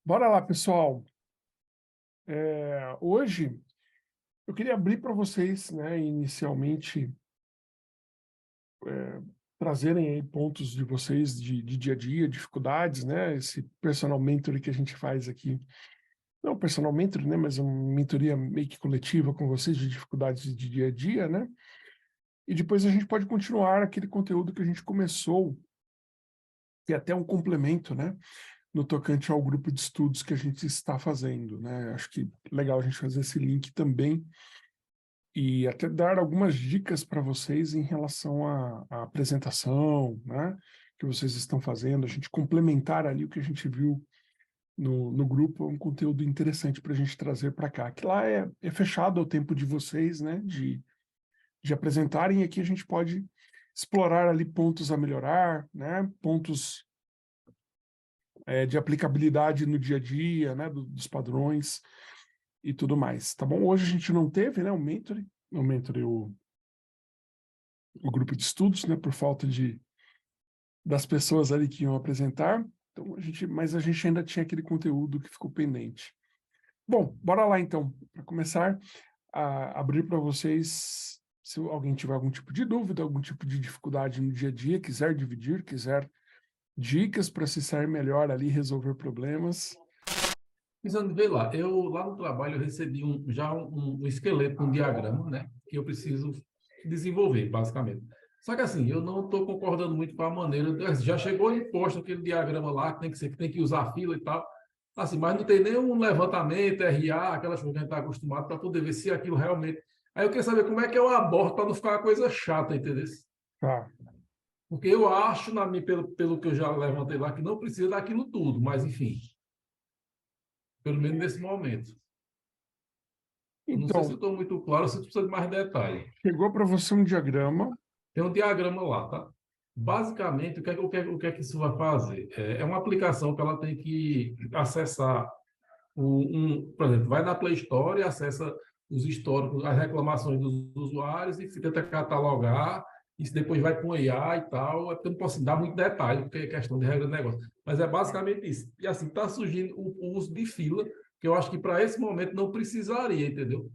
Bora lá, pessoal. Hoje eu queria abrir para vocês, né, inicialmente, trazerem aí pontos de vocês de dia a dia, dificuldades, né, esse personal mentoring que a gente faz aqui. Não personal mentoring, né, mas uma mentoria meio que coletiva com vocês de dificuldades de dia a dia, né? E depois a gente pode continuar aquele conteúdo que a gente começou, que é até um complemento, né? No tocante ao grupo de estudos que a gente está fazendo, né? Acho que é legal a gente fazer esse link também e até dar algumas dicas para vocês em relação à apresentação, né? Que vocês estão fazendo, a gente complementar ali o que a gente viu no grupo, é um conteúdo interessante para a gente trazer para cá, que lá é fechado ao tempo de vocês, né? De apresentarem, e aqui a gente pode explorar ali pontos a melhorar, né? Pontos de aplicabilidade no dia a dia, né, dos padrões e tudo mais, tá bom? Hoje a gente não teve, né, o grupo de estudos, né, por falta das pessoas ali que iam apresentar, então mas a gente ainda tinha aquele conteúdo que ficou pendente. Bom, bora lá então, para começar a abrir para vocês, se alguém tiver algum tipo de dúvida, algum tipo de dificuldade no dia a dia, quiser dividir, quiser dicas para se sair melhor ali, resolver problemas. Precisando ver lá, eu lá no trabalho eu recebi um esqueleto, um diagrama, né, que eu preciso desenvolver, basicamente. Só que assim, eu não estou concordando muito com a maneira, já chegou imposto aquele diagrama lá, que tem que usar fila e tal, assim, mas não tem nenhum levantamento, RA, aquelas coisas que a gente está acostumado para poder ver se aquilo realmente. Aí eu queria saber como é que eu abordo para não ficar uma coisa chata, entendeu? Tá. Porque eu acho, pelo que eu já levantei lá, que não precisa daquilo tudo, mas enfim, pelo menos nesse momento. Eu não sei se eu Então, estou muito claro, ou se precisa de mais detalhe. chegou para você um diagrama. Tem um diagrama lá, tá? Basicamente, o que é que isso vai fazer? É uma aplicação que ela tem que acessar, por exemplo, vai na Play Store e acessa os históricos, as reclamações dos usuários e tenta catalogar. Isso depois vai com IA e tal. É porque eu não posso dar muito detalhe, porque é questão de regra de negócio. Mas é basicamente isso. E assim, está surgindo o uso de fila, que eu acho que para esse momento não precisaria, entendeu?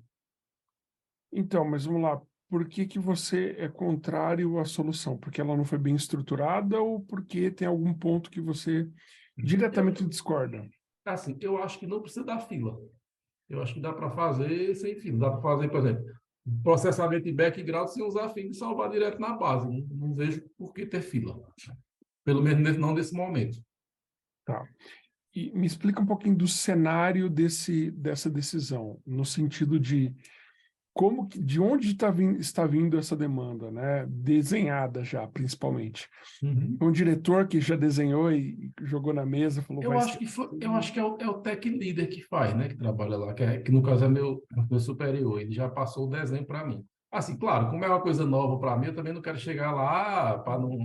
Então, mas vamos lá. Por que que você é contrário à solução? Porque ela não foi bem estruturada ou porque tem algum ponto que você diretamente Eu, discorda? assim, eu acho que não precisa dar fila. Eu acho que dá para fazer sem fila. Dá para fazer, por exemplo, processamento de background sem usar fila e salvar direto na base. Não vejo por que ter fila. Pelo menos não nesse momento. Tá. E me explica um pouquinho do cenário dessa decisão, no sentido de de onde está vindo essa demanda, né? Desenhada já, principalmente. Uhum. Um diretor que já desenhou e jogou na mesa, falou, Eu vai acho ser que eu assim. acho que é o tech leader que faz, né? Que trabalha lá, que no caso é meu superior. Ele já passou o desenho para mim. Assim, claro, como é uma coisa nova para mim, eu também não quero chegar lá para não,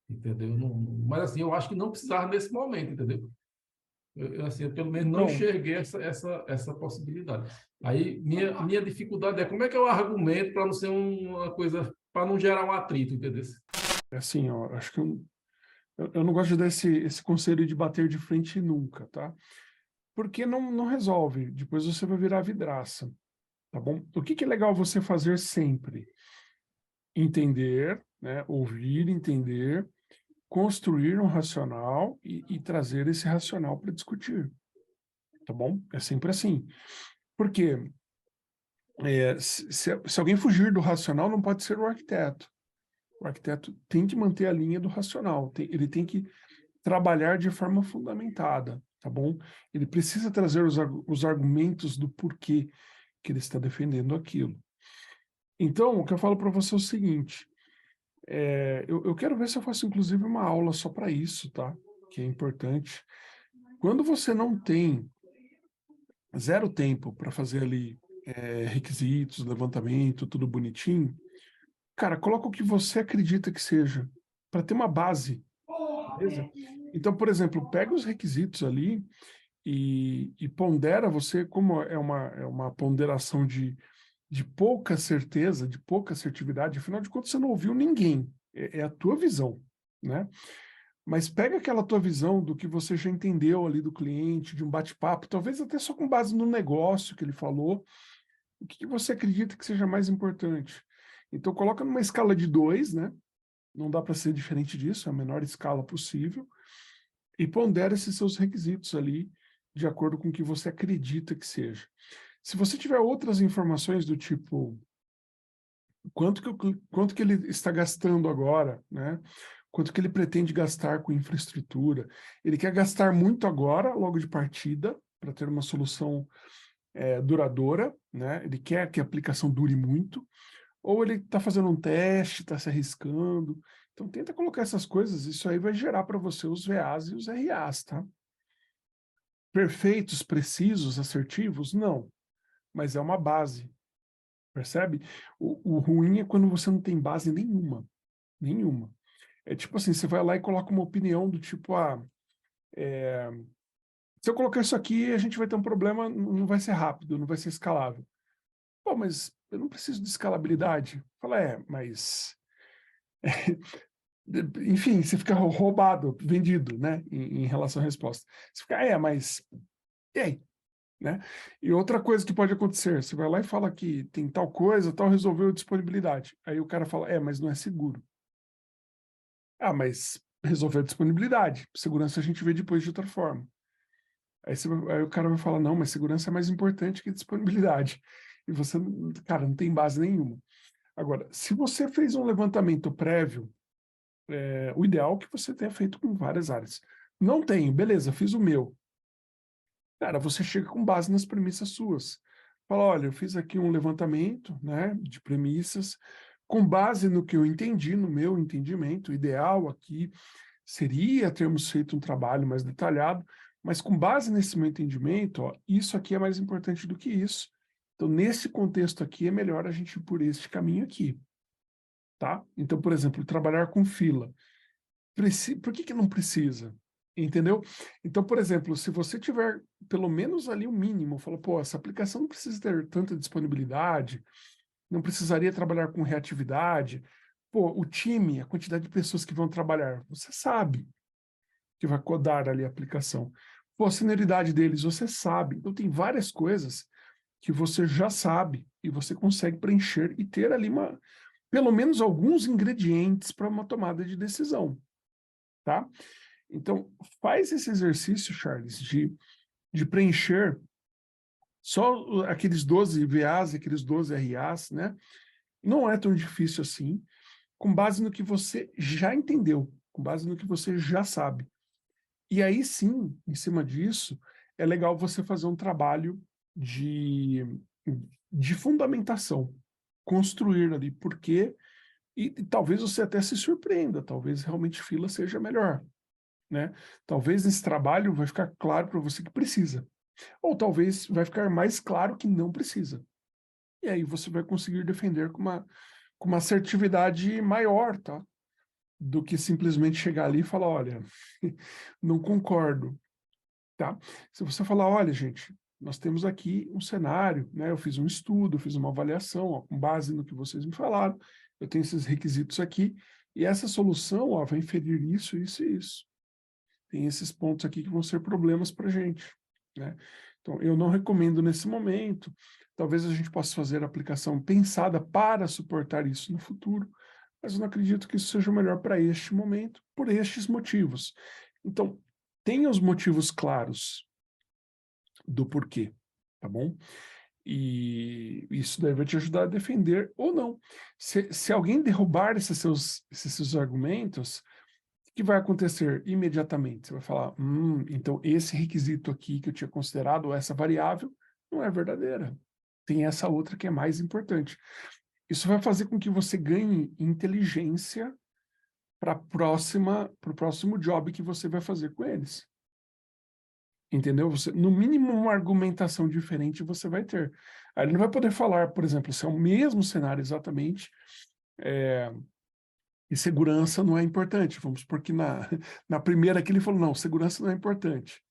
entendeu? Mas assim, eu acho que não precisava nesse momento, entendeu? Assim, eu pelo menos não Então, enxerguei essa possibilidade. Aí, minha dificuldade é como é que eu argumento para não ser uma coisa, para não gerar um atrito, entendeu? é assim, ó, acho que eu não gosto de dar esse conselho de bater de frente nunca, tá? Porque não resolve. Depois você vai virar vidraça, tá bom? O que que é legal você fazer sempre? Entender, né? Ouvir, entender, construir um racional e trazer esse racional para discutir, tá bom? É sempre assim. Porque se alguém fugir do racional, não pode ser o arquiteto. O arquiteto tem que manter a linha do racional, ele tem que trabalhar de forma fundamentada, tá bom? Ele precisa trazer os argumentos do porquê que ele está defendendo aquilo. Então, o que eu falo para você é o seguinte, eu quero ver se eu faço inclusive uma aula só para isso, tá? Que é importante. Quando você não tem zero tempo para fazer ali requisitos, levantamento, tudo bonitinho, cara, coloca o que você acredita que seja, para ter uma base, beleza? Então, por exemplo, pega os requisitos ali e pondera você, como é uma ponderação de pouca certeza, de pouca assertividade, afinal de contas você não ouviu ninguém, é a tua visão, né? Mas pega aquela tua visão do que você já entendeu ali do cliente, de um bate-papo, talvez até só com base no negócio que ele falou, o que você acredita que seja mais importante. Então coloca numa escala de 2, né? Não dá para ser diferente disso, é a menor escala possível, e pondera esses seus requisitos ali, de acordo com o que você acredita que seja. Se você tiver outras informações do tipo, quanto que ele está gastando agora, né? Quanto que ele pretende gastar com infraestrutura? Ele quer gastar muito agora, logo de partida, para ter uma solução duradoura, né? Ele quer que a aplicação dure muito, ou ele está fazendo um teste, está se arriscando. Então tenta colocar essas coisas, isso aí vai gerar para você os VAs e os RAs, tá? Perfeitos, precisos, assertivos? Não, mas é uma base, percebe? O ruim é quando você não tem base nenhuma, nenhuma. É tipo assim, você vai lá e coloca uma opinião do tipo, se eu colocar isso aqui, a gente vai ter um problema, não vai ser rápido, não vai ser escalável. Pô, mas eu não preciso de escalabilidade. Fala, mas... Enfim, você fica roubado, vendido, né, em relação à resposta. Você fica, mas... E aí? Né? E outra coisa que pode acontecer, você vai lá e fala que tem tal coisa, tal, resolveu a disponibilidade. Aí o cara fala, mas não é seguro. Mas resolveu a disponibilidade. Segurança a gente vê depois de outra forma. Aí o cara vai falar, não, mas segurança é mais importante que disponibilidade. E você, cara, não tem base nenhuma. Agora, se você fez um levantamento prévio, o ideal é que você tenha feito com várias áreas. Não tenho, beleza, fiz o meu. Cara, você chega com base nas premissas suas. Fala, olha, eu fiz aqui um levantamento, né, de premissas, com base no que eu entendi, no meu entendimento, o ideal aqui seria termos feito um trabalho mais detalhado, mas com base nesse meu entendimento, isso aqui é mais importante do que isso. Então, nesse contexto aqui, é melhor a gente ir por este caminho aqui, tá? Então, por exemplo, trabalhar com fila. Por que não precisa? Entendeu? Então, por exemplo, se você tiver pelo menos ali o mínimo, fala, pô, essa aplicação não precisa ter tanta disponibilidade, não precisaria trabalhar com reatividade. Pô, o time, a quantidade de pessoas que vão trabalhar, você sabe que vai codar ali a aplicação. Pô, a senioridade deles, você sabe. Então, tem várias coisas que você já sabe e você consegue preencher e ter ali pelo menos alguns ingredientes para uma tomada de decisão, tá? Então, faz esse exercício, Charles, de preencher só aqueles 12 VAs, aqueles 12 RAs, né? Não é tão difícil assim, com base no que você já entendeu, com base no que você já sabe. E aí sim, em cima disso, é legal você fazer um trabalho de, de fundamentação, construir ali por quê, e talvez você até se surpreenda, talvez realmente fila seja melhor, né? Talvez nesse trabalho vai ficar claro para você que precisa, ou talvez vai ficar mais claro que não precisa. E aí você vai conseguir defender com uma assertividade maior, tá? Do que simplesmente chegar ali e falar, olha, não concordo, tá? Se você falar, olha, gente, nós temos aqui um cenário, né? Eu fiz um estudo, eu fiz uma avaliação, ó, com base no que vocês me falaram, eu tenho esses requisitos aqui, e essa solução, ó, vai inferir isso, isso e isso. Tem esses pontos aqui que vão ser problemas para a gente, né? Então, eu não recomendo nesse momento, talvez a gente possa fazer a aplicação pensada para suportar isso no futuro, mas eu não acredito que isso seja o melhor para este momento, por estes motivos. Então, tenha os motivos claros do porquê, tá bom? E isso daí vai te ajudar a defender ou não. Se alguém derrubar esses seus argumentos, o que vai acontecer imediatamente? Você vai falar, então esse requisito aqui que eu tinha considerado, ou essa variável, não é verdadeira. Tem essa outra que é mais importante. Isso vai fazer com que você ganhe inteligência para o próximo job que você vai fazer com eles. Entendeu? Você, no mínimo, uma argumentação diferente você vai ter. Aí ele não vai poder falar, por exemplo, se é o mesmo cenário exatamente, e segurança não é importante. Vamos supor que na primeira aqui ele falou, não, segurança não é importante.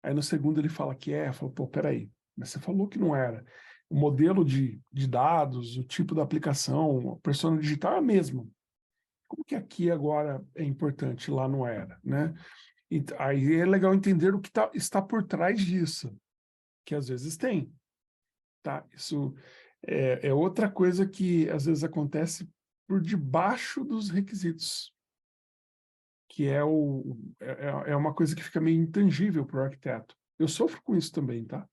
Aí no segundo ele fala que falou, pô, peraí, mas você falou que não era. O modelo de dados, o tipo da aplicação, a persona digital é a mesma. como que aqui agora é importante, lá não era, né? E aí é legal entender o que está por trás disso, que às vezes tem, tá? Isso é outra coisa que às vezes acontece por debaixo dos requisitos, que é uma coisa que fica meio intangível para o arquiteto. Eu sofro com isso também, tá?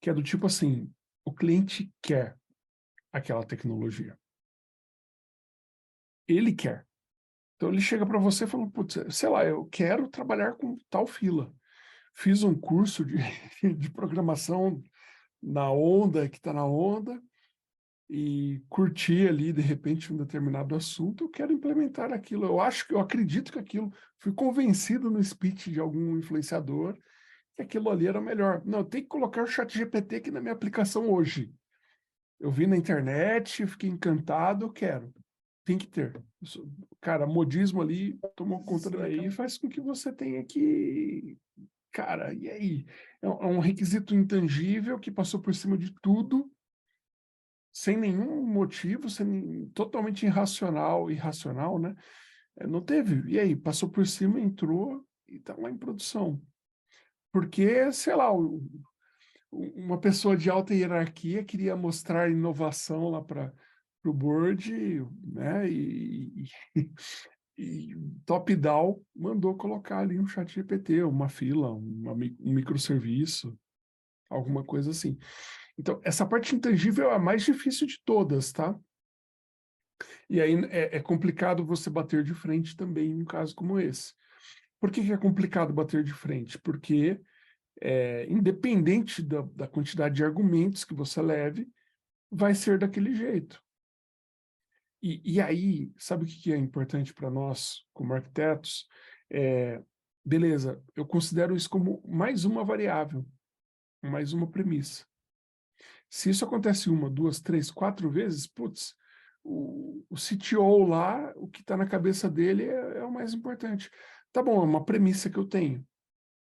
Que é do tipo assim, o cliente quer aquela tecnologia. Ele quer. Então ele chega para você e fala, putz, sei lá, eu quero trabalhar com tal fila. Fiz um curso de programação na onda, que está na onda, e curti ali, de repente, um determinado assunto, eu quero implementar aquilo. Eu acredito que aquilo, fui convencido no speech de algum influenciador que aquilo ali era melhor. Não, eu tenho que colocar o ChatGPT aqui na minha aplicação hoje. Eu vi na internet, fiquei encantado, eu quero. Tem que ter. Cara, modismo ali tomou conta daí e faz com que você tenha que... Cara, e aí? É um requisito intangível que passou por cima de tudo, sem nenhum motivo, totalmente irracional, né? Não teve. E aí? Passou por cima, entrou e está lá em produção. Porque, sei lá, uma pessoa de alta hierarquia queria mostrar inovação lá para o board, né? E top-down mandou colocar ali um chat GPT, uma fila, um microserviço, alguma coisa assim. Então, essa parte intangível é a mais difícil de todas, tá? E aí é complicado você bater de frente também em um caso como esse. Por que é complicado bater de frente? Porque, independente da quantidade de argumentos que você leve, vai ser daquele jeito. E aí, sabe o que é importante para nós, como arquitetos? Beleza, eu considero isso como mais uma variável, mais uma premissa. Se isso acontece uma, duas, três, quatro vezes, putz, o CTO lá, o que está na cabeça dele é o mais importante. Tá bom, é uma premissa que eu tenho.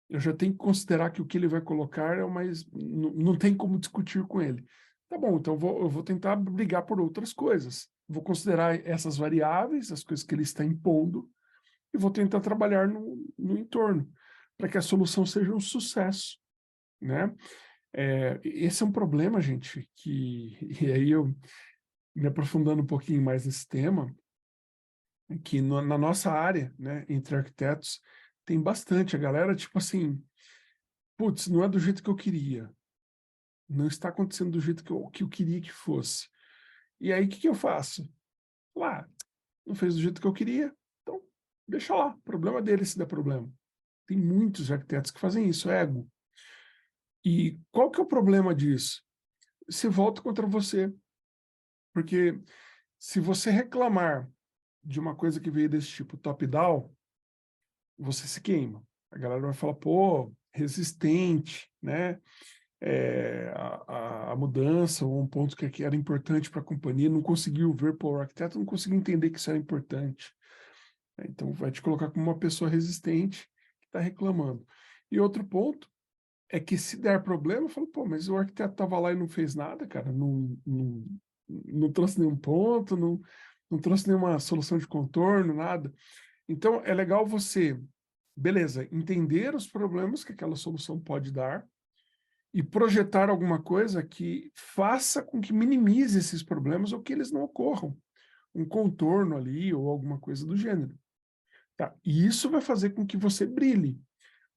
Eu já tenho que considerar que o que ele vai colocar é o mais... Não tem como discutir com ele. Tá bom, então eu vou tentar brigar por outras coisas. Vou considerar essas variáveis, as coisas que ele está impondo, e vou tentar trabalhar no entorno, para que a solução seja um sucesso, né? Esse é um problema, gente, e aí eu me aprofundando um pouquinho mais nesse tema, que na nossa área, né, entre arquitetos, tem bastante. A galera, tipo assim, putz, não é do jeito que eu queria. Não está acontecendo do jeito que eu queria que fosse. E aí, o que eu faço? Lá, não fez do jeito que eu queria, então deixa lá. Problema dele se der problema. Tem muitos arquitetos que fazem isso, ego. E qual que é o problema disso? Se volta contra você. Porque se você reclamar de uma coisa que veio desse tipo top-down, você se queima. A galera vai falar, pô, resistente, né? A mudança, ou um ponto que era importante para a companhia, não conseguiu ver, pô, o arquiteto não conseguiu entender que isso era importante. Então, vai te colocar como uma pessoa resistente que está reclamando. E outro ponto é que se der problema, eu falo, pô, mas o arquiteto estava lá e não fez nada, cara, não trouxe nenhum ponto, não trouxe nenhuma solução de contorno, nada. Então, é legal você, beleza, entender os problemas que aquela solução pode dar e projetar alguma coisa que faça com que minimize esses problemas ou que eles não ocorram. Um contorno ali ou alguma coisa do gênero. Tá? E isso vai fazer com que você brilhe.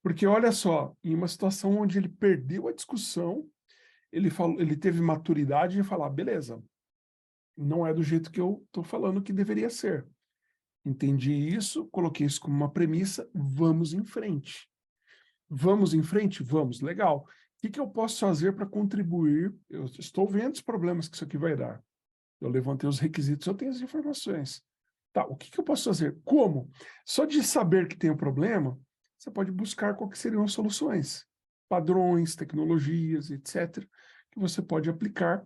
Porque olha só, em uma situação onde ele perdeu a discussão, ele teve maturidade de falar, beleza, não é do jeito que eu estou falando que deveria ser. Entendi isso, coloquei isso como uma premissa, vamos em frente. Vamos em frente? Vamos, legal. O que eu posso fazer para contribuir? Eu estou vendo os problemas que isso aqui vai dar. Eu levantei os requisitos, eu tenho as informações. Tá, o que eu posso fazer? Como? Só de saber que tem um problema, você pode buscar quais seriam as soluções. Padrões, tecnologias, etc., que você pode aplicar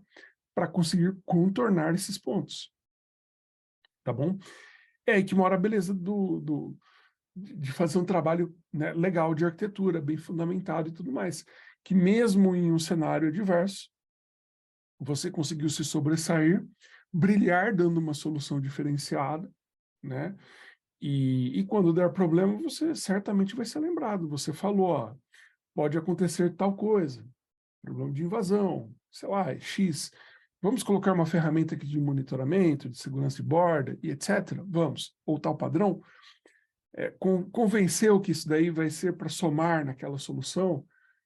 para conseguir contornar esses pontos. Tá bom? É aí que mora a beleza de fazer um trabalho, né, legal de arquitetura, bem fundamentado e tudo mais. Que mesmo em um cenário adverso, você conseguiu se sobressair, brilhar dando uma solução diferenciada, né? E quando der problema, você certamente vai ser lembrado. Você falou, ó, pode acontecer tal coisa, problema de invasão, sei lá, X. Vamos colocar uma ferramenta aqui de monitoramento, de segurança de borda e etc. Vamos, ou tal padrão. Convenceu que isso daí vai ser para somar naquela solução,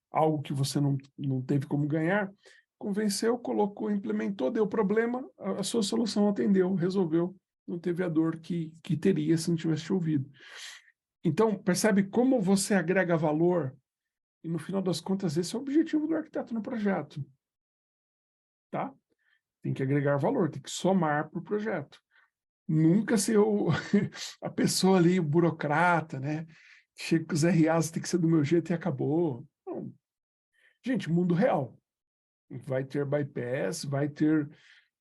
algo que você não teve como ganhar, convenceu, colocou, implementou, deu problema, a sua solução atendeu, resolveu, não teve a dor que teria se não tivesse te ouvido. Então, percebe como você agrega valor e, no final das contas, esse é o objetivo do arquiteto no projeto, tá? Tem que agregar valor, tem que somar para o projeto. Nunca ser a pessoa ali, o burocrata, né? Chega com os RAs, tem que ser do meu jeito e acabou. Não. Gente, mundo real. Vai ter bypass, vai ter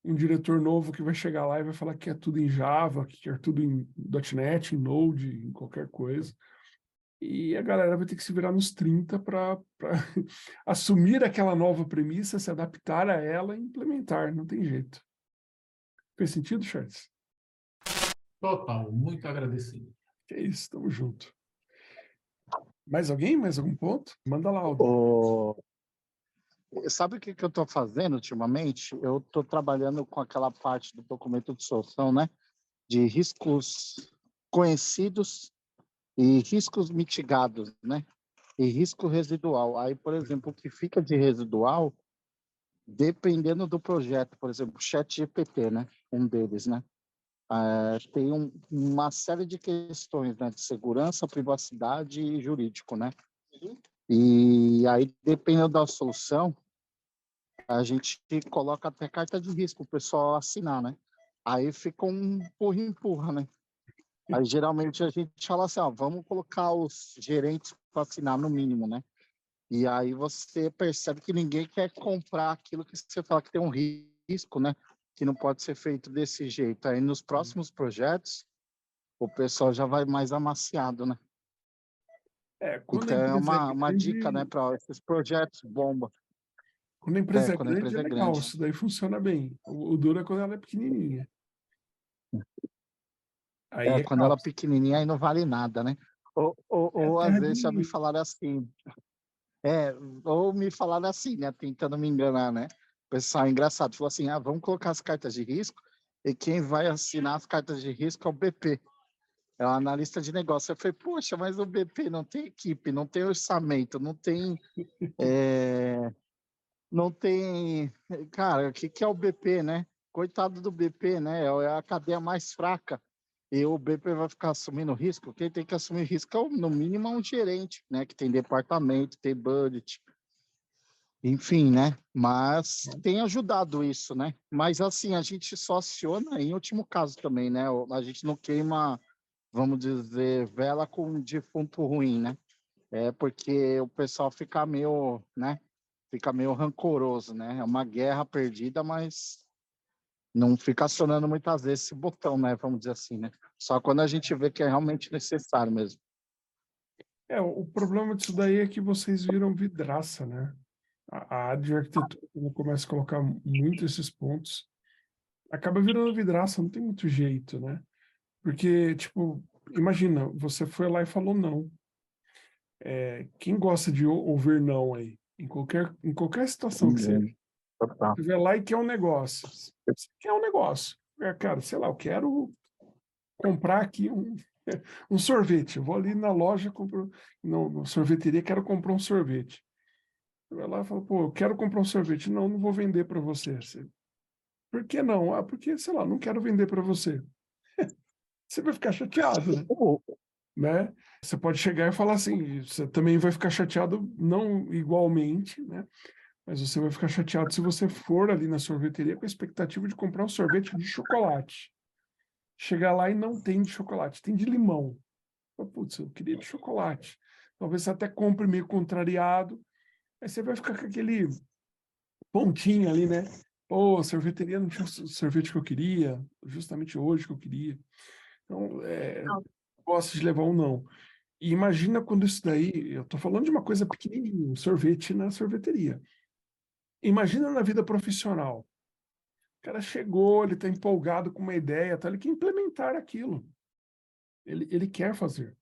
um diretor novo que vai chegar lá e vai falar que é tudo em Java, que é tudo em .NET, em Node, em qualquer coisa. E a galera vai ter que se virar nos 30 para assumir aquela nova premissa, se adaptar a ela e implementar. Não tem jeito. Fez sentido, Charles? Total, muito agradecido. Que é isso, tamo junto. Mais alguém? Mais algum ponto? Manda lá, Aldo. Sabe o que eu estou fazendo ultimamente? Eu estou trabalhando com aquela parte do documento de solução, né? De riscos conhecidos e riscos mitigados, né? E risco residual. Aí, por exemplo, o que fica de residual, dependendo do projeto, por exemplo, ChatGPT, né? Um deles, né? Tem uma série de questões, né? De segurança, privacidade e jurídico, né? E aí, dependendo da solução, a gente coloca até carta de risco o pessoal assinar, né? Aí fica um empurra-empurra, né? Aí geralmente a gente fala assim, ó, vamos colocar os gerentes para assinar no mínimo, né? E aí você percebe que ninguém quer comprar aquilo que você fala que tem um risco, né? Que não pode ser feito desse jeito. Aí nos próximos projetos, o pessoal já vai mais amaciado, né? Quando a Então é empresa é uma dica, né, grande, para esses projetos bomba. quando a empresa é Quando a grande é empresa é legal, grande. isso daí funciona bem. O duro é quando ela é pequenininha. Aí é Quando ela é caos. pequenininha, aí não vale nada, né? É a Ou às terra de vezes já me ninguém. falaram assim, ou me falaram assim, né? Tentando me enganar, né? O pessoal engraçado, falou assim, vamos colocar as cartas de risco e quem vai assinar as cartas de risco é o BP, é o analista de negócio. Eu falei, poxa, mas o BP não tem equipe, não tem orçamento, não tem... Cara, o que é o BP, né? Coitado do BP, né? É a cadeia mais fraca. E o BP vai ficar assumindo risco? Quem tem que assumir risco é, no mínimo, um gerente, né? Que tem departamento, tem budget, enfim, né? Mas tem ajudado isso, né? Mas, assim, a gente só aciona em último caso também, né? A gente não queima, vamos dizer, vela com um defunto ruim, né? É porque o pessoal fica meio, né? Fica meio rancoroso, né? É uma guerra perdida, mas não fica acionando muitas vezes esse botão, né? Vamos dizer assim, né? Só quando a gente vê que é realmente necessário mesmo. O problema disso daí é que vocês viram vidraça, né? A área de arquitetura, quando começa a colocar muito esses pontos, acaba virando vidraça, não tem muito jeito, né? Porque, tipo, imagina, você foi lá e falou não. Quem gosta de ouvir não aí? Em qualquer situação que seja. Total. Você vai lá e quer um negócio. Você quer um negócio. Cara, sei lá, eu quero comprar aqui um sorvete. Eu vou ali na loja, compro, na sorveteria, quero comprar um sorvete. Você vai lá e fala, pô, eu quero comprar um sorvete. Não, não vou vender para você. Por que não? Porque, sei lá, não quero vender para você. Você vai ficar chateado, né? Você pode chegar e falar assim, você também vai ficar chateado, não igualmente, né? Mas você vai ficar chateado se você for ali na sorveteria com a expectativa de comprar um sorvete de chocolate. Chegar lá e não tem de chocolate, tem de limão. Putz, eu queria de chocolate. Talvez você até compre meio contrariado, aí você vai ficar com aquele pontinho ali, né? Pô, a sorveteria não tinha o sorvete que eu queria, justamente hoje que eu queria. Então, gosto de levar um não. E imagina quando isso daí, eu tô falando de uma coisa pequenininha, um sorvete na sorveteria. Imagina na vida profissional. O cara chegou, ele está empolgado com uma ideia, tá? Ele quer implementar aquilo. Ele quer fazer.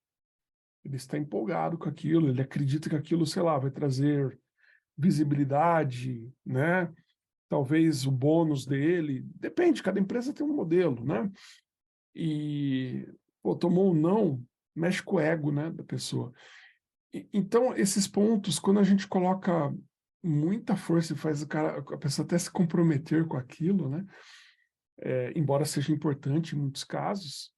Ele está empolgado com aquilo, ele acredita que aquilo, sei lá, vai trazer visibilidade, né? Talvez o bônus dele, depende, cada empresa tem um modelo, né? E, pô, tomou um não, mexe com o ego, né, da pessoa. Então, esses pontos, quando a gente coloca muita força e faz a pessoa até se comprometer com aquilo, né? Embora seja importante em muitos casos,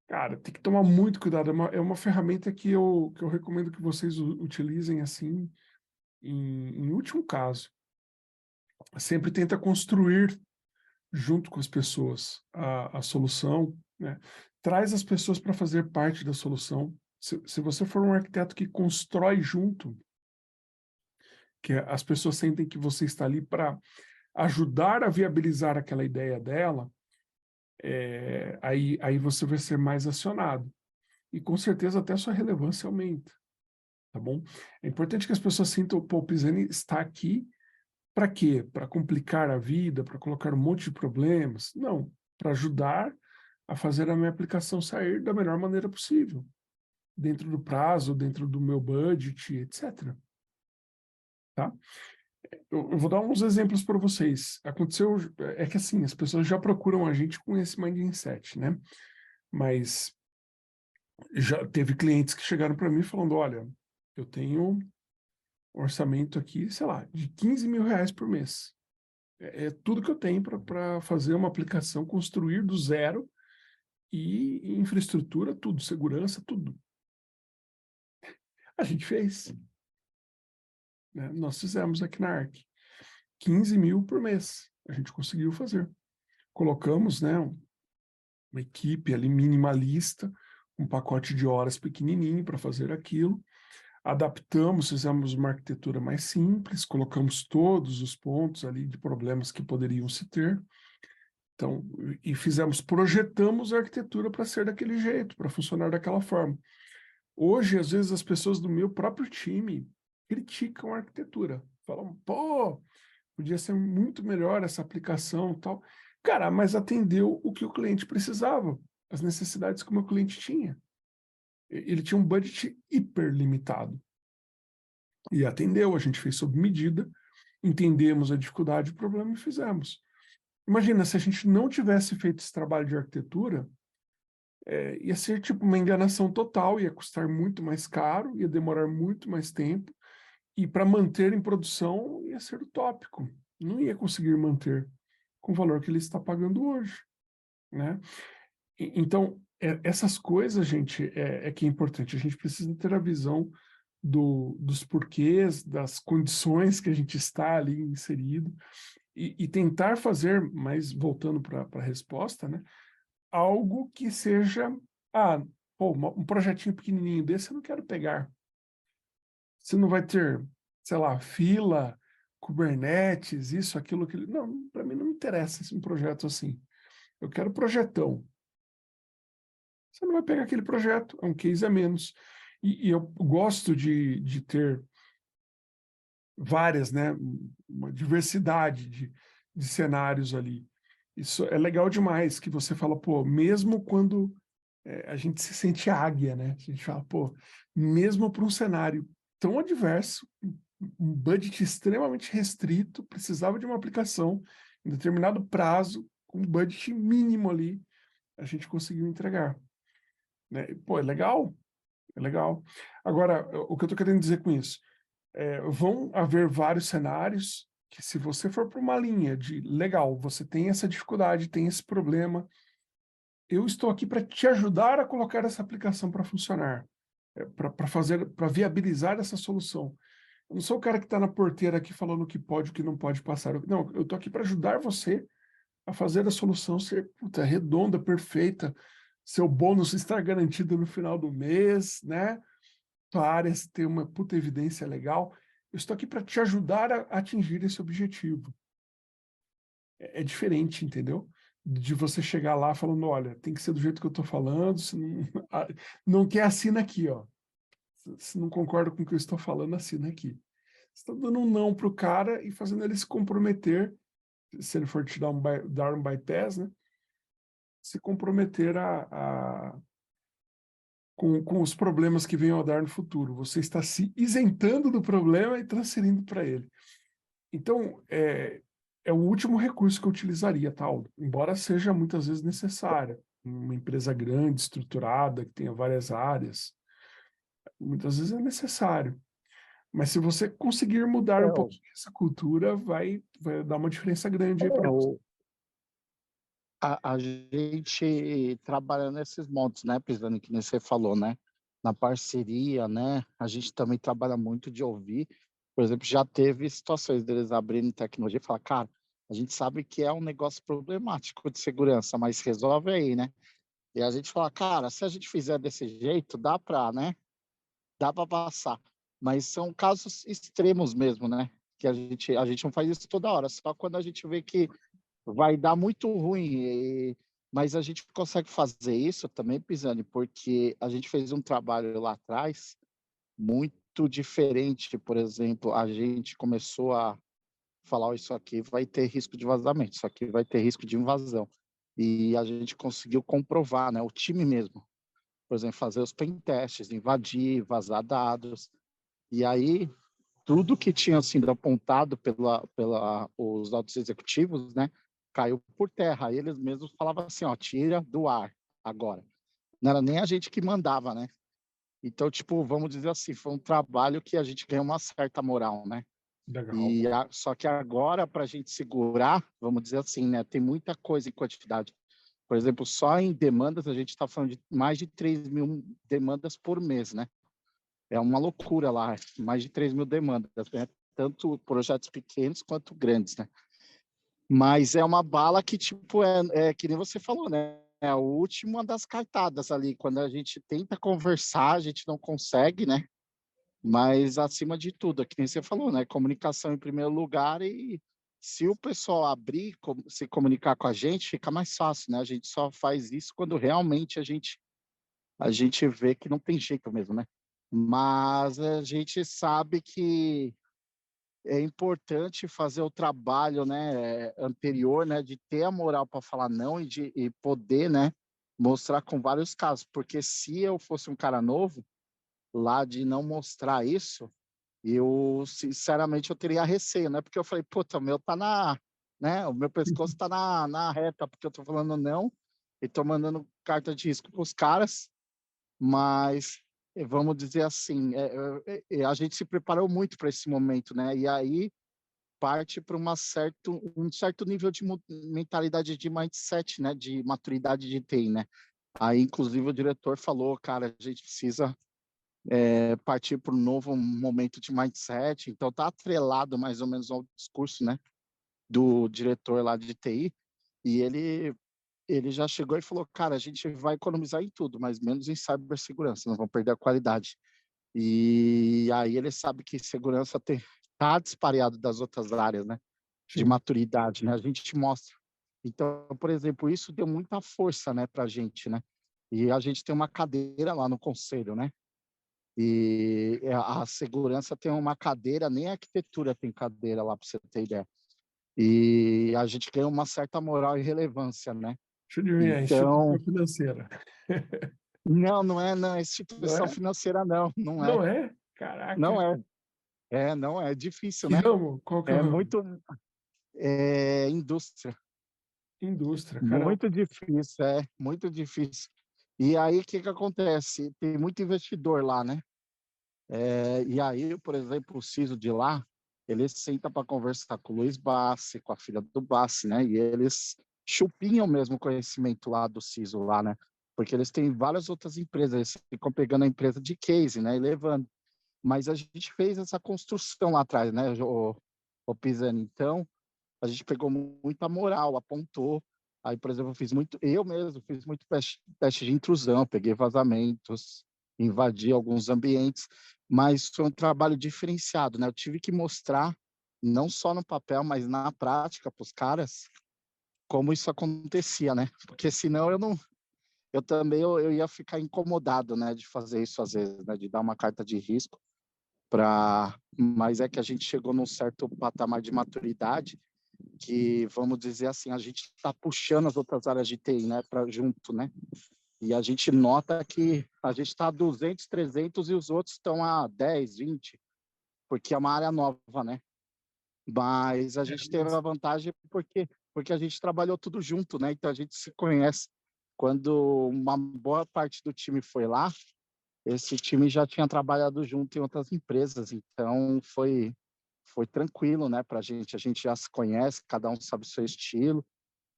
cara, tem que tomar muito cuidado. É uma ferramenta que eu recomendo que vocês utilizem assim, em último caso. Sempre tenta construir junto com as pessoas a solução, né? Traz as pessoas para fazer parte da solução. Se você for um arquiteto que constrói junto, que as pessoas sentem que você está ali para ajudar a viabilizar aquela ideia dela, aí você vai ser mais acionado. E com certeza até a sua relevância aumenta, tá bom? É importante que as pessoas sintam, pô, o Pisani está aqui para quê? Para complicar a vida, para colocar um monte de problemas? Não, para ajudar a fazer a minha aplicação sair da melhor maneira possível, dentro do prazo, dentro do meu budget, etc. Tá? Eu vou dar uns exemplos para vocês. Aconteceu, é que assim, as pessoas já procuram a gente com esse mindset, né? Mas já teve clientes que chegaram para mim falando, olha, eu tenho um orçamento aqui, sei lá, de 15 mil reais por mês. É tudo que eu tenho para fazer uma aplicação, construir do zero e infraestrutura, tudo, segurança, tudo. A gente fez. Né? Nós fizemos aqui na Arc. 15 mil por mês. A gente conseguiu fazer. Colocamos, né, uma equipe ali minimalista, um pacote de horas pequenininho para fazer aquilo. Adaptamos, fizemos uma arquitetura mais simples, colocamos todos os pontos ali de problemas que poderiam se ter. Então, e projetamos a arquitetura para ser daquele jeito, para funcionar daquela forma. Hoje, às vezes, as pessoas do meu próprio time criticam a arquitetura. Falam, pô, podia ser muito melhor essa aplicação e tal. Cara, mas atendeu o que o cliente precisava, as necessidades que o meu cliente tinha. Ele tinha um budget hiper limitado. E atendeu, a gente fez sob medida, entendemos a dificuldade, o problema e fizemos. Imagina, se a gente não tivesse feito esse trabalho de arquitetura, ia ser tipo uma enganação total, ia custar muito mais caro, ia demorar muito mais tempo, e para manter em produção ia ser utópico, não ia conseguir manter com o valor que ele está pagando hoje, né? Então, essas coisas, gente, que é importante, a gente precisa ter a visão dos porquês, das condições que a gente está ali inserido, e tentar fazer, mas voltando para a resposta, né? Algo que seja, um projetinho pequenininho desse eu não quero pegar. Você não vai ter, sei lá, fila, Kubernetes, isso, aquilo, aquilo. Não, para mim não me interessa esse projeto assim. Eu quero projetão. Você não vai pegar aquele projeto, é um case a menos. E eu gosto de ter várias, né, uma diversidade de cenários ali. Isso é legal demais, que você fala, pô, mesmo quando a gente se sente águia, né? A gente fala, pô, mesmo para um cenário tão adverso, um budget extremamente restrito, precisava de uma aplicação em determinado prazo, com um budget mínimo ali, a gente conseguiu entregar. Né? E, pô, é legal? É legal. Agora, o que eu estou querendo dizer com isso? Vão haver vários cenários que, se você for para uma linha de, legal, você tem essa dificuldade, tem esse problema, eu estou aqui para te ajudar a colocar essa aplicação para funcionar, para viabilizar essa solução. Eu não sou o cara que está na porteira aqui falando o que pode e o que não pode passar. Não, eu estou aqui para ajudar você a fazer a solução ser redonda, perfeita, seu bônus estar garantido no final do mês, né? Tua área ter uma puta evidência legal. Eu estou aqui para te ajudar a atingir esse objetivo. É diferente, entendeu? De você chegar lá falando, olha, tem que ser do jeito que eu estou falando, se não, não quer, assina aqui, ó. Se não concorda com o que eu estou falando, assina aqui. Você está dando um não para o cara e fazendo ele se comprometer, se ele for te dar um bypass, né? Se comprometer com os problemas que venham a dar no futuro. Você está se isentando do problema e transferindo para ele. Então, é o último recurso que eu utilizaria, tal, embora seja muitas vezes necessária. Uma empresa grande, estruturada, que tenha várias áreas, muitas vezes é necessário. Mas se você conseguir mudar É, um pouquinho essa cultura, vai dar uma diferença grande aí para é você. a gente trabalha nesses modos, né, Pisani, que nem você falou, né? Na parceria, né? A gente também trabalha muito de ouvir. Por exemplo, já teve situações deles abrirem tecnologia e falar, cara, a gente sabe que é um negócio problemático de segurança, mas resolve aí, né? E a gente fala, cara, se a gente fizer desse jeito, dá para, né? Dá para passar. Mas são casos extremos mesmo, né? Que a gente não faz isso toda hora, só quando a gente vê que vai dar muito ruim. Mas a gente consegue fazer isso também, Pisani, porque a gente fez um trabalho lá atrás muito diferente. Por exemplo, a gente começou a falar: "Ó, isso aqui vai ter risco de vazamento, isso aqui vai ter risco de invasão." E a gente conseguiu comprovar, né? O time mesmo, por exemplo, fazer os pen testes, invadir, vazar dados. E aí, tudo que tinha sido apontado pela os altos executivos, né, caiu por terra. Aí eles mesmos falavam assim, ó, tira do ar agora. Não era nem a gente que mandava, né? Então, tipo, vamos dizer assim, foi um trabalho que a gente ganhou uma certa moral, né? Legal. Só que agora, para a gente segurar, vamos dizer assim, né, tem muita coisa em quantidade. Por exemplo, só em demandas, a gente está falando de mais de 3.000 demandas por mês, né? É uma loucura lá, mais de 3.000 demandas, né? Tanto projetos pequenos quanto grandes, né? Mas é uma bala que, tipo, é que nem você falou, né? É a última das cartadas ali. Quando a gente tenta conversar, a gente não consegue, né? Mas, acima de tudo, é que nem você falou, né? Comunicação em primeiro lugar e se o pessoal abrir, se comunicar com a gente, fica mais fácil, né? A gente só faz isso quando realmente a gente vê que não tem jeito mesmo, né? Mas a gente sabe que é importante fazer o trabalho, né, anterior, né, de ter a moral para falar não e poder, né, mostrar com vários casos, porque se eu fosse um cara novo lá de não mostrar isso, eu sinceramente eu teria receio, né? Porque eu falei, puta, o meu tá né, o meu pescoço tá na reta, porque eu tô falando não e tô mandando carta de risco para os caras, mas vamos dizer assim, a gente se preparou muito para esse momento, né? E aí parte para um certo nível de mentalidade de mindset, né? De maturidade de TI, né? Aí, inclusive, o diretor falou, cara, a gente precisa partir para um novo momento de mindset. Então, tá atrelado mais ou menos ao discurso, né? Do diretor lá de TI. E ele já chegou e falou, cara, a gente vai economizar em tudo, mas menos em cibersegurança, não vamos perder a qualidade. E aí ele sabe que segurança tá dispareado das outras áreas, né? De Sim. maturidade, né? A gente te mostra. Então, por exemplo, isso deu muita força, né, pra gente, né? E a gente tem uma cadeira lá no conselho, né? E a segurança tem uma cadeira, nem a arquitetura tem cadeira lá, para você ter ideia. E a gente ganha uma certa moral e relevância, né? Deixa eu adivinhar, instituição Então, financeira. não é, não, Não instituição é? financeira, não, não é, Não é? Caraca. não é, não é difícil, Que né? ramo? Qual que é o É ramo? muito, indústria, Indústria, caramba. muito difícil, muito difícil. E aí, o que que acontece? Tem muito investidor lá, né? E aí, por exemplo, o CISO de lá, ele senta para conversar com o Luiz Bassi, com a filha do Bassi, né? E eles chupinham mesmo o conhecimento lá do CISO lá, né? Porque eles têm várias outras empresas, eles ficam pegando a empresa de case, né? E levando. Mas a gente fez essa construção lá atrás, né, o Pisani? Então, a gente pegou muita moral, apontou. Aí, por exemplo, eu mesmo fiz muito teste de intrusão, peguei vazamentos, invadi alguns ambientes, mas foi um trabalho diferenciado, né? Eu tive que mostrar, não só no papel, mas na prática para os caras, como isso acontecia, né? Porque senão eu ia ficar incomodado, né, de fazer isso às vezes, né, de dar uma carta de risco mas é que a gente chegou num certo patamar de maturidade que, vamos dizer assim, a gente está puxando as outras áreas de TI, né, para junto, né? E a gente nota que a gente está a 200, 300 e os outros estão a 10, 20, porque é uma área nova, né? Mas a gente teve a vantagem porque a gente trabalhou tudo junto, né? Então a gente se conhece. Quando uma boa parte do time foi lá, esse time já tinha trabalhado junto em outras empresas, então foi tranquilo, né, para a gente. A gente já se conhece, cada um sabe o seu estilo,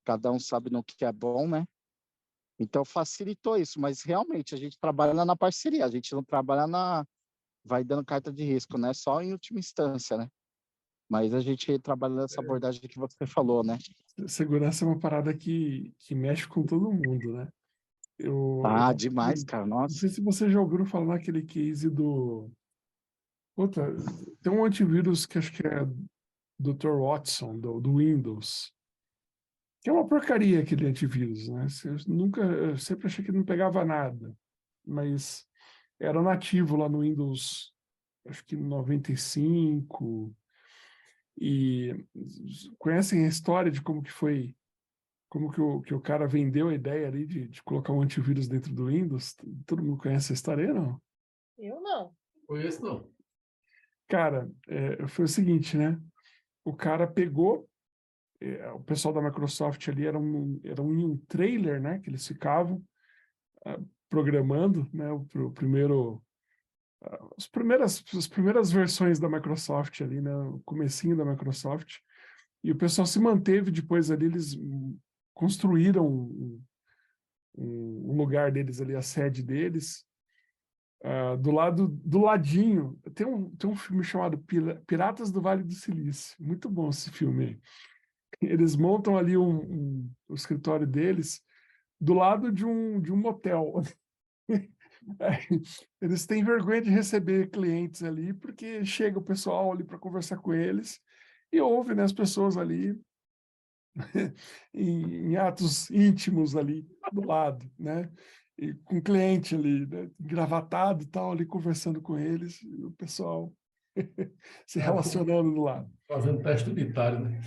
cada um sabe no que é bom, né? Então facilitou isso, mas realmente a gente trabalha na parceria, a gente não trabalha vai dando carta de risco, né? Só em última instância, né? Mas a gente trabalha nessa abordagem que você falou, né? Segurança é uma parada que mexe com todo mundo, né? Eu Ah, acho demais, que, cara, não nossa. sei se você já ouviu falar naquele case do... Puta, tem um antivírus que acho que é Dr. Watson, do Windows, que é uma porcaria aquele antivírus, né? Eu sempre achei que não pegava nada, mas era nativo lá no Windows, acho que 95, e conhecem a história de como que foi, como que o cara vendeu a ideia ali de colocar um antivírus dentro do Windows? Todo mundo conhece a história, não? Eu não. Conheço, não. Cara, foi o seguinte, né? O cara pegou, o pessoal da Microsoft ali era um trailer, né? Que eles ficavam programando, né? O primeiro, as primeiras versões da Microsoft ali, né? O comecinho da Microsoft. E o pessoal se manteve depois ali, eles construíram um lugar deles ali, a sede deles. Do ladinho, tem um filme chamado Piratas do Vale do Silício. Muito bom esse filme aí. Eles montam ali o escritório deles do lado de um motel. Eles têm vergonha de receber clientes ali, porque chega o pessoal ali para conversar com eles e ouve, né, as pessoas ali em atos íntimos ali do lado, né? E com o cliente ali, né, engravatado e tal, ali conversando com eles, e o pessoal se relacionando do lado. Fazendo teste unitário, né?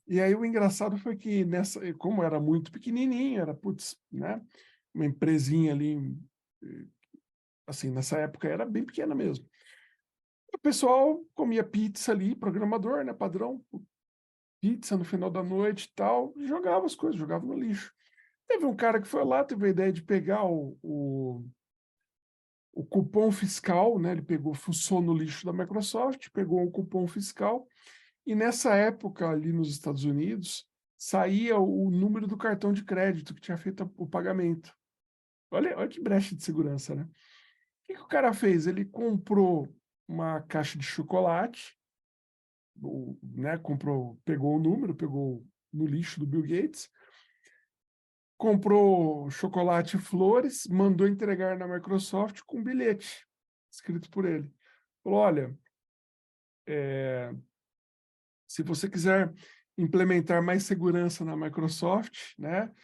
E aí o engraçado foi que como era muito pequenininho, era, putz, né, uma empresinha ali, assim, nessa época era bem pequena mesmo. O pessoal comia pizza ali, programador, né, padrão, pizza no final da noite e tal, e jogava as coisas, jogava no lixo. Teve um cara que foi lá, teve a ideia de pegar o cupom fiscal, né? Ele pegou, fuçou no lixo da Microsoft, pegou o cupom fiscal, e nessa época, ali nos Estados Unidos, saía o número do cartão de crédito que tinha feito o pagamento. Olha que brecha de segurança, né? O que o cara fez? Ele comprou uma caixa de chocolate, né? Pegou o número, pegou no lixo do Bill Gates, comprou chocolate e flores, mandou entregar na Microsoft com um bilhete escrito por ele. Falou, olha, se você quiser implementar mais segurança na Microsoft, né,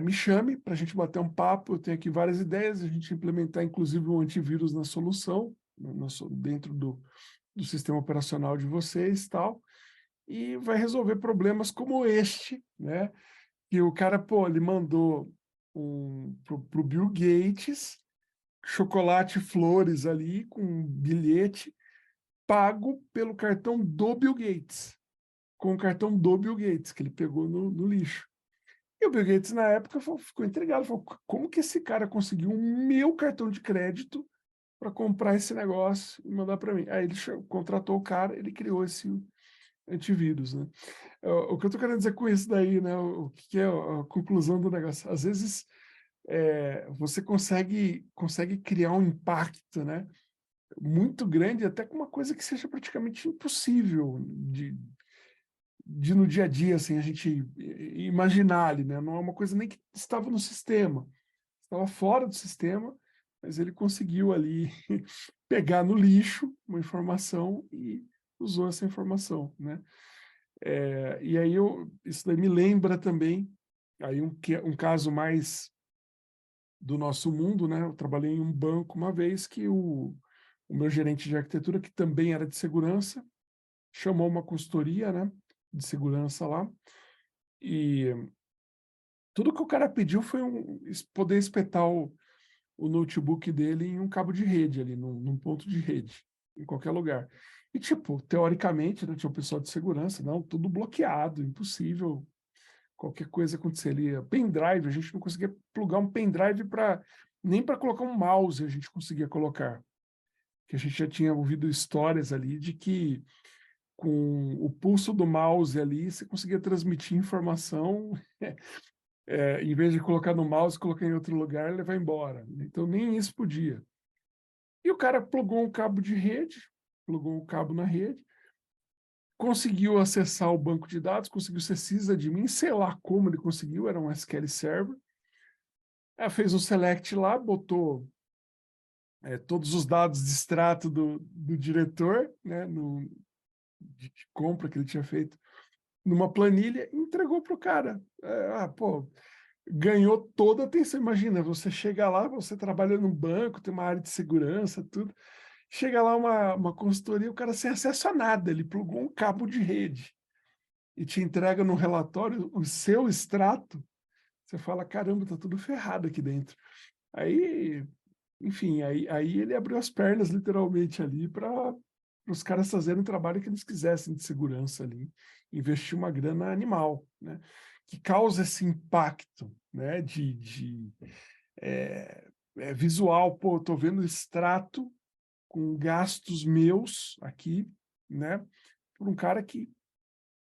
me chame para a gente bater um papo. Eu tenho aqui várias ideias, a gente implementar inclusive um antivírus na solução, dentro do sistema operacional de vocês e tal, e vai resolver problemas como este, né? Que o cara, pô, ele mandou pro Bill Gates chocolate e flores ali com um bilhete pago pelo cartão do Bill Gates, com o cartão do Bill Gates, que ele pegou no lixo. E o Bill Gates, na época, ficou intrigado, falou, como que esse cara conseguiu o meu cartão de crédito para comprar esse negócio e mandar para mim? Aí ele contratou o cara, ele criou esse antivírus, né? O que eu estou querendo dizer com isso daí, né? O que é a conclusão do negócio? Às vezes você consegue criar um impacto, né, muito grande, até com uma coisa que seja praticamente impossível de no dia a dia, assim, a gente imaginar ali, né? Não é uma coisa nem que estava no sistema, estava fora do sistema, mas ele conseguiu ali pegar no lixo uma informação e usou essa informação, né? E aí isso daí me lembra também aí um caso mais do nosso mundo, né? Eu trabalhei em um banco uma vez que o meu gerente de arquitetura, que também era de segurança, chamou uma consultoria, né, de segurança lá, e Tudo que o cara pediu foi poder espetar o notebook dele em um cabo de rede ali, num ponto de rede, em qualquer lugar. E, tipo, teoricamente, né, tinha o pessoal de segurança, não, tudo bloqueado, impossível qualquer coisa aconteceria. Pendrive, a gente não conseguia plugar um pendrive nem para colocar um mouse a gente conseguia colocar. Que a gente já tinha ouvido histórias ali de que com o pulso do mouse ali, você conseguia transmitir informação, em vez de colocar no mouse, colocar em outro lugar, ele vai embora. Então, nem isso podia. E o cara plugou um cabo de rede, plugou um cabo na rede, conseguiu acessar o banco de dados, conseguiu ser sysadmin, sei lá como ele conseguiu, era um SQL Server. Fez um select lá, botou todos os dados de extrato do diretor, né, de compra que ele tinha feito, numa planilha e entregou para o cara. Pô, ganhou toda a atenção. Imagina, você chega lá, você trabalha num banco, tem uma área de segurança, tudo. Chega lá uma consultoria, o cara sem acesso a nada, ele plugou um cabo de rede e te entrega no relatório o seu extrato. Você fala, caramba, tá tudo ferrado aqui dentro. Aí, enfim, aí ele abriu as pernas literalmente ali para os caras fazerem o trabalho que eles quisessem de segurança ali, investir uma grana animal, né? Que causa esse impacto, né? Visual, pô, tô vendo extrato com gastos meus aqui, né? Por um cara que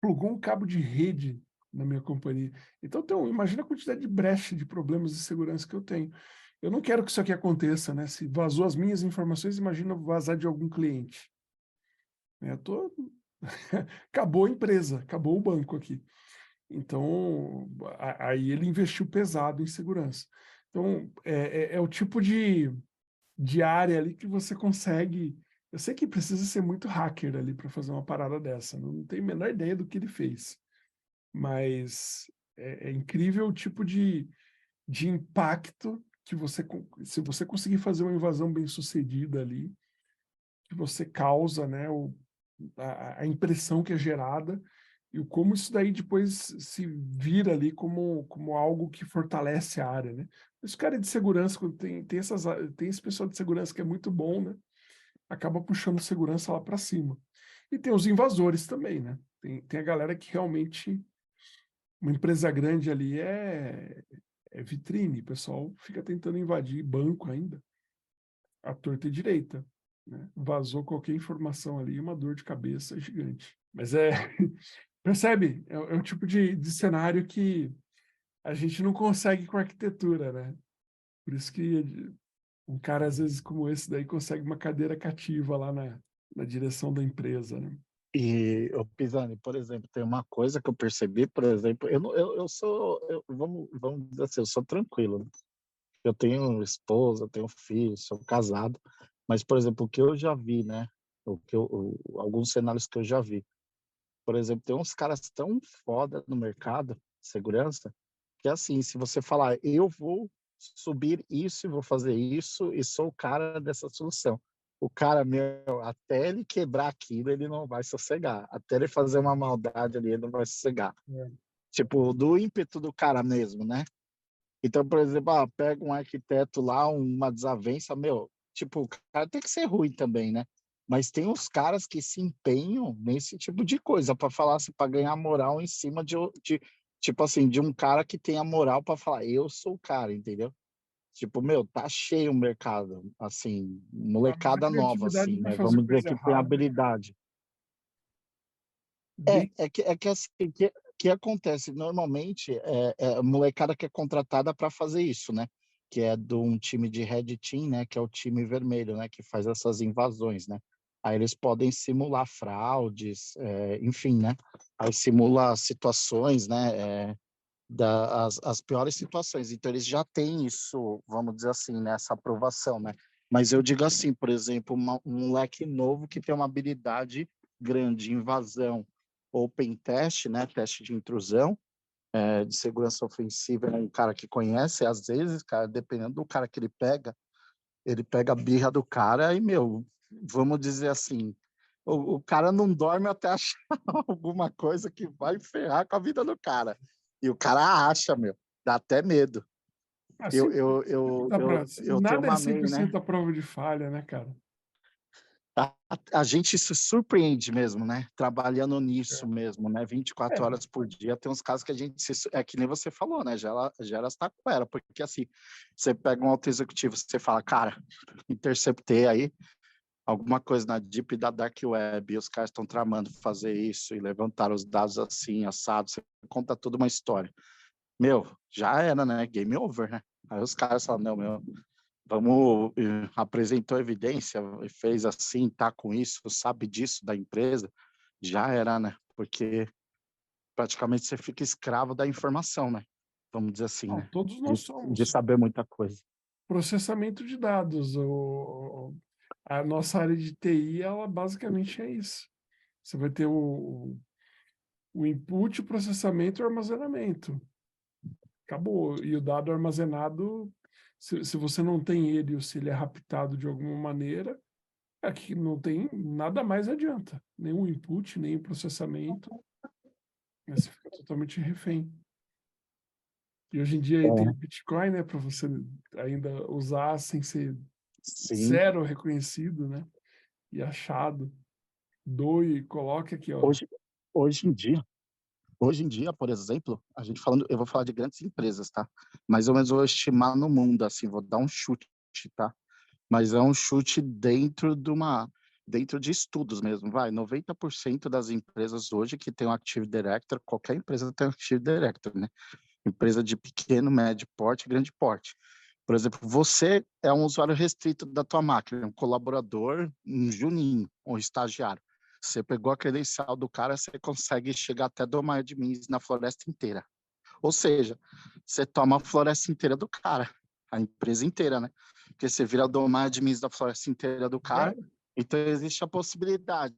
plugou um cabo de rede na minha companhia. Então, imagina a quantidade de brecha de problemas de segurança que eu tenho. Eu não quero que isso aqui aconteça, né? Se vazou as minhas informações, imagina vazar de algum cliente. Eu tô... Acabou a empresa, acabou o banco aqui. Então, aí ele investiu pesado em segurança. Então, é o tipo de área ali que você consegue. Eu sei que precisa ser muito hacker ali para fazer uma parada dessa. Não tenho a menor ideia do que ele fez. Mas é incrível o tipo de impacto que se você conseguir fazer uma invasão bem sucedida ali, que você causa, né, a impressão que é gerada e o como isso daí depois se vira ali como algo que fortalece a área, né? Esse cara de segurança, quando tem esse pessoal de segurança que é muito bom, né? Acaba puxando segurança lá para cima. E tem os invasores também, né? Tem a galera que realmente, uma empresa grande ali é vitrine, o pessoal fica tentando invadir banco ainda, à torta e direita, né? Vazou qualquer informação ali, uma dor de cabeça gigante. Mas percebe? É um tipo de cenário que a gente não consegue com arquitetura, né? Por isso que um cara, às vezes, como esse daí, consegue uma cadeira cativa lá na direção da empresa, né? E, ô, Pisani, por exemplo, tem uma coisa que eu percebi, por exemplo, eu, não- eu sou, vamos dizer assim, eu sou tranquilo, né? Eu tenho esposa, tenho filho, sou casado, mas, por exemplo, o que eu já vi, né? Alguns cenários que eu já vi. Por exemplo, tem uns caras tão foda no mercado de segurança que, assim, se você falar, eu vou subir isso e vou fazer isso e sou o cara dessa solução. O cara, meu, até ele quebrar aquilo, ele não vai sossegar. Até ele fazer uma maldade ali, ele não vai sossegar. É. Tipo, do ímpeto do cara mesmo, né? Então, por exemplo, pega um arquiteto lá, uma desavença, meu, tipo, o cara tem que ser ruim também, né? Mas tem uns caras que se empenham nesse tipo de coisa para falar assim, para ganhar moral em cima tipo assim, de um cara que tem a moral para falar, eu sou o cara, entendeu? Tipo, meu, tá cheio o mercado, assim, A molecada nova, criatividade assim, para né? fazer Vamos dizer coisa que tem errada, habilidade. bem, É que assim, que acontece, normalmente, a molecada que é contratada para fazer isso, né? Que é de um time de Red Team, né? Que é o time vermelho, né? Que faz essas invasões, né? Aí eles podem simular fraudes, enfim, né? Aí simula situações, né? As piores situações. Então eles já têm isso, vamos dizer assim, né? Essa aprovação, né? Mas eu digo assim, por exemplo, um moleque novo que tem uma habilidade grande, invasão, open test, né? Teste de intrusão, de segurança ofensiva, é um cara que conhece, às vezes, cara, dependendo do cara que ele pega a birra do cara e, meu, vamos dizer assim, o cara não dorme até achar alguma coisa que vai ferrar com a vida do cara. E o cara acha, meu. Dá até medo. Assim, Eu tenho nada é uma mail, né? 100% a prova de falha, né, cara? A gente se surpreende mesmo, né? Trabalhando nisso É. mesmo, né? 24 É, horas por dia. Tem uns casos que a gente é que nem você falou, né? Gera essa taquera, porque assim, você pega um alto executivo, você fala, cara, interceptei aí alguma coisa na Deep da Dark Web, e os caras estão tramando fazer isso e levantar os dados assim, assado, você conta toda uma história. Meu, já era, né? Game over, né? Aí os caras falam, não, meu, vamos, apresentou evidência, fez assim, tá com isso, sabe disso da empresa, já era, né? Porque praticamente você fica escravo da informação, né? Vamos dizer assim, não, né? todos De, nós de somos. saber muita coisa. Processamento de dados. A nossa área de TI, ela basicamente é isso. Você vai ter o input, o processamento e o armazenamento. Acabou. E o dado armazenado, se você não tem ele ou se ele é raptado de alguma maneira, é que não tem nada mais adianta. Nenhum input, nem o processamento. Né? Você fica totalmente refém. E hoje em dia aí tem o É, Bitcoin, né, para você ainda usar sem ser sim. zero reconhecido, né, e achado. Doe, coloque aqui, ó. Hoje, hoje em dia, Hoje em dia, por exemplo, a gente falando, eu vou falar de grandes empresas, tá? Mais ou menos eu vou estimar no mundo, assim, vou dar um chute, tá? Mas é um chute dentro de estudos mesmo, vai. 90% das empresas hoje que tem um Active Director, qualquer empresa tem um Active Director, né? Empresa de pequeno, médio porte, grande porte. Por exemplo, você é um usuário restrito da tua máquina, um colaborador, um juninho, um estagiário. Você pegou a credencial do cara, você consegue chegar até Domain Admins na floresta inteira. Ou seja, você toma a floresta inteira do cara, a empresa inteira, né? Porque você vira Domain Admins da floresta inteira do É, cara, então existe a possibilidade.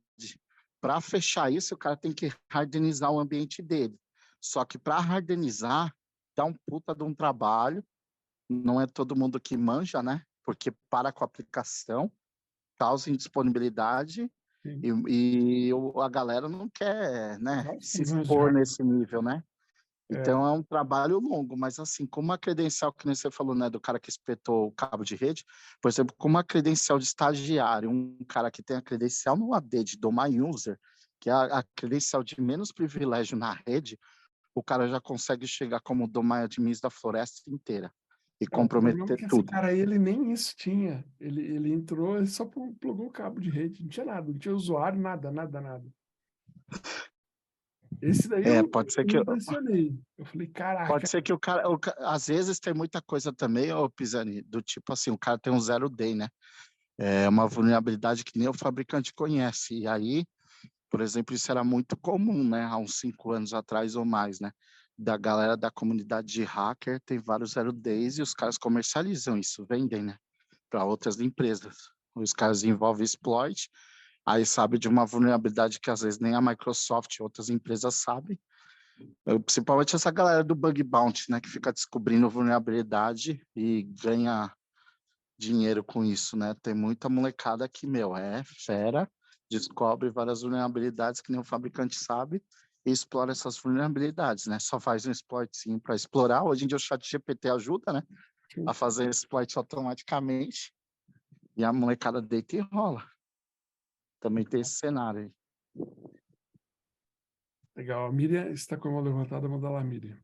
Para fechar isso, o cara tem que hardenizar o ambiente dele. Só que para hardenizar, dá um puta de um trabalho, não é todo mundo que manja, né? Porque para com a aplicação, causa indisponibilidade sim. a galera não quer, né, Vários se problemas de expor hardware. nesse nível, né? É, Então é um trabalho longo, mas assim, como a credencial que nem você falou, né, do cara que espetou o cabo de rede, por exemplo, como a credencial de estagiário, um cara que tem a credencial no AD de Domain User, que é a credencial de menos privilégio na rede, o cara já consegue chegar como Domain Admin da floresta inteira e o problema é comprometer que esse tudo. cara aí, ele nem isso tinha. Ele entrou, ele só plugou o cabo de rede, não tinha nada, não tinha usuário, nada, nada, nada. Esse daí É, eu me impressionei. Eu falei, pode caraca, ser que às vezes tem muita coisa também, ô Pisani, do tipo assim, o cara tem um zero day, né? É uma vulnerabilidade que nem o fabricante conhece. E aí, por exemplo, isso era muito comum, né? Há uns 5 anos atrás ou mais, né? Da galera da comunidade de hacker, tem vários zero days e os caras comercializam isso, vendem, né? Para outras empresas. Os caras envolvem exploit, aí sabe de uma vulnerabilidade que às vezes nem a Microsoft e outras empresas sabem. Principalmente essa galera do bug bounty, né? Que fica descobrindo vulnerabilidade e ganha dinheiro com isso, né? Tem muita molecada que, meu, é fera, descobre várias vulnerabilidades que nem o fabricante sabe e explora essas vulnerabilidades, né? Só faz um exploitzinho para explorar. Hoje em dia o ChatGPT ajuda, né? A fazer exploit automaticamente e a molecada deita e rola. Também tem esse cenário aí. legal. A Miriam está com a mão levantada, manda lá, Miriam.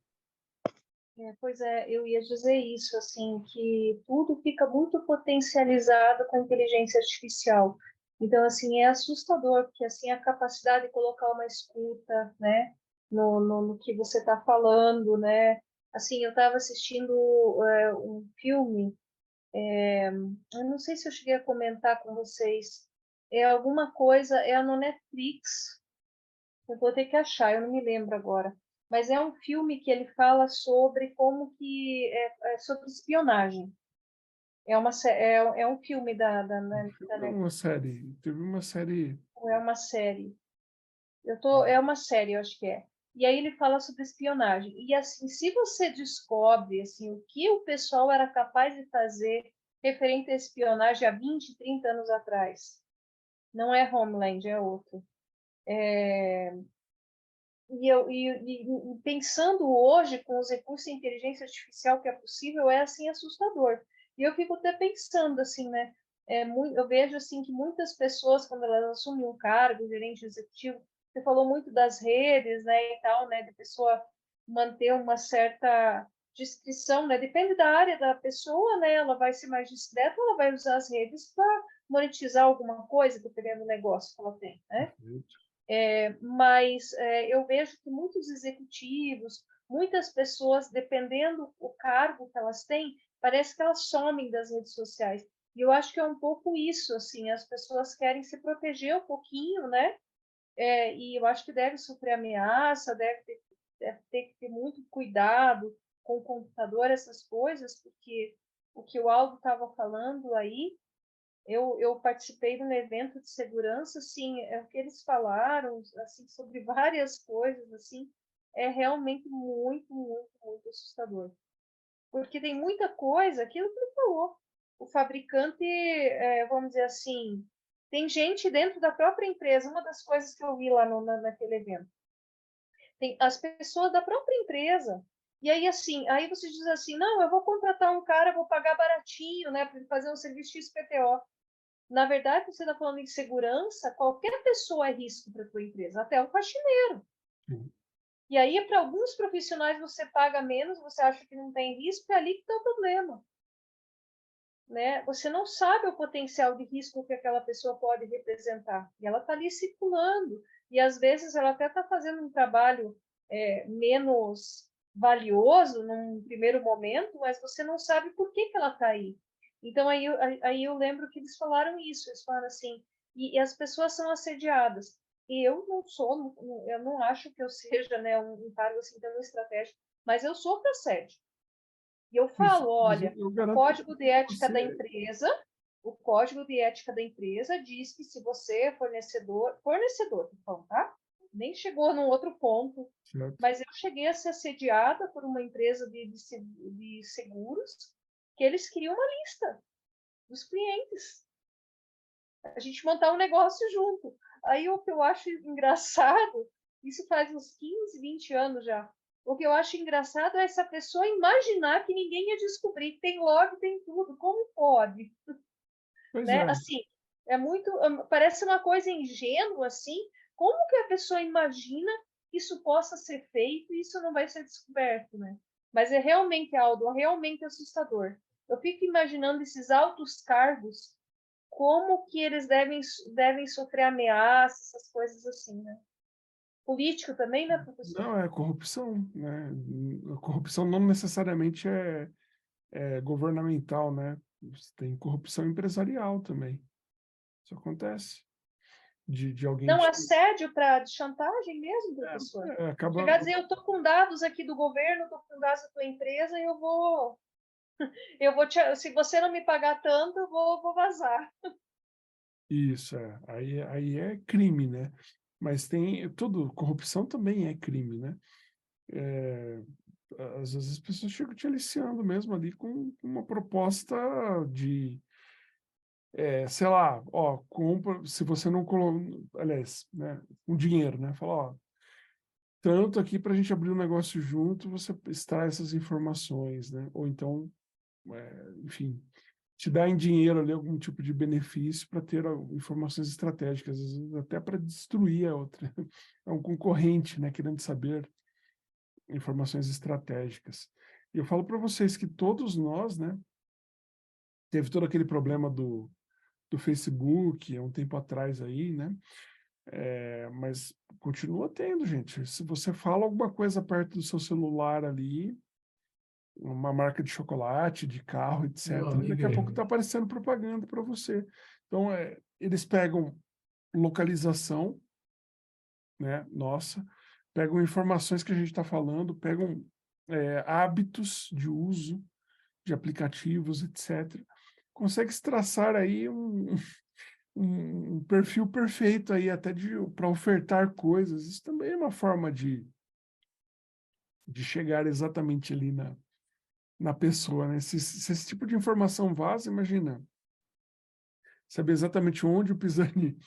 Pois é, eu ia dizer isso, assim, que tudo fica muito potencializado com a inteligência artificial. Então, assim, é assustador, porque, assim, a capacidade de colocar uma escuta, né, no que você está falando, né? Assim, eu estava assistindo um filme, eu não sei se eu cheguei a comentar com vocês, é alguma coisa, é no Netflix, eu vou ter que achar, eu não me lembro agora. Mas é um filme que ele fala sobre como que é sobre espionagem. É um filme da É uma série, teve uma série. ou é uma série. É uma série, eu acho que é. E aí ele fala sobre espionagem. E assim, se você descobre assim o que o pessoal era capaz de fazer referente à espionagem há 20, 30 anos atrás, não é Homeland, é outro. e pensando hoje com os recursos de inteligência artificial que é possível, é assim assustador. E eu fico até pensando assim, né? Eu vejo assim que muitas pessoas, quando elas assumem um cargo, gerente executivo, você falou muito das redes, né, e tal, né, de pessoa manter uma certa discrição, né? Depende da área da pessoa, né? Ela vai ser mais discreta, ela vai usar as redes para monetizar alguma coisa, dependendo do negócio que ela tem, né? Mas eu vejo que muitos executivos, muitas pessoas, dependendo do cargo que elas têm, parece que elas somem das redes sociais. E eu acho que é um pouco isso, assim, as pessoas querem se proteger um pouquinho, né? E eu acho que deve sofrer ameaça, deve ter que ter muito cuidado com o computador, essas coisas, porque o que o Aldo estava falando aí, eu participei de um evento de segurança, assim, o que eles falaram, assim, sobre várias coisas, assim, é realmente muito, muito, muito assustador. Porque tem muita coisa, aquilo que ele falou. O fabricante, vamos dizer assim, tem gente dentro da própria empresa, uma das coisas que eu vi lá naquele evento. Tem as pessoas da própria empresa. E aí, assim, aí você diz assim, não, eu vou contratar um cara, vou pagar baratinho, né, para ele fazer um serviço XPTO. Na verdade, você está falando em segurança, qualquer pessoa é risco para a tua empresa, até o faxineiro. Sim. E aí, para alguns profissionais, você paga menos, você acha que não tem risco, é ali que está o problema. Né? Você não sabe o potencial de risco que aquela pessoa pode representar. E ela está ali circulando. E às vezes ela até está fazendo um trabalho menos valioso num primeiro momento, mas você não sabe por que ela está aí. Então aí eu lembro que eles falaram isso. Eles falaram assim, e as pessoas são assediadas. E eu não sou, eu não acho que eu seja, né, um cargo assim tão estratégico, mas eu sofro assédio. E eu Isso, falo, mas olha, eu o garanto código de ética da você, empresa, o código de ética da empresa diz que se você é fornecedor, tá? Nem chegou num outro ponto, certo? mas eu cheguei a ser assediada por uma empresa de seguros que eles queriam uma lista dos clientes. A gente montar um negócio junto. Aí o que eu acho engraçado, isso faz uns 15, 20 anos já. O que eu acho engraçado é essa pessoa imaginar que ninguém ia descobrir, tem log, tem tudo. Como pode? Pois Né? é, Assim, é muito, parece uma coisa ingênua assim. Como que a pessoa imagina que isso possa ser feito e isso não vai ser descoberto, né? Mas é realmente, Aldo, realmente assustador. Eu fico imaginando esses altos cargos, como que eles devem sofrer ameaças, essas coisas assim, né? Político também, né, professor? não é corrupção, né? A corrupção não necessariamente é governamental, né? Você tem corrupção empresarial também. Isso acontece. De alguém Não, assédio de chantagem mesmo, é, professor. acaba. Chegar a dizer, eu estou com dados aqui do governo, estou com dados da tua empresa, e se você não me pagar tanto, vou vazar. Isso, aí é crime, né? Mas tem tudo, corrupção também é crime, né? É, às vezes as pessoas chegam te aliciando mesmo ali com uma proposta de, sei lá, ó, compra, se você não aliás, né, um dinheiro, né? Fala, ó, tanto aqui para a gente abrir um negócio junto, você extrai essas informações, né? Ou então, enfim, te dá em dinheiro ali algum tipo de benefício para ter informações estratégicas, às vezes até para destruir a outra. É um concorrente, né, querendo saber informações estratégicas. E eu falo para vocês que todos nós, né, teve todo aquele problema do Facebook há um tempo atrás aí, né, mas continua tendo, gente. Se você fala alguma coisa perto do seu celular ali, uma marca de chocolate, de carro, Meu etc., amigo, daqui a pouco está aparecendo propaganda para você. Então, eles pegam localização, né, nossa, pegam informações que a gente está falando, pegam hábitos de uso de aplicativos, etc. Consegue traçar aí um perfil perfeito aí até para ofertar coisas. Isso também é uma forma de chegar exatamente ali na pessoa, né? Se esse tipo de informação vaza, imagina, saber exatamente onde o Pisani,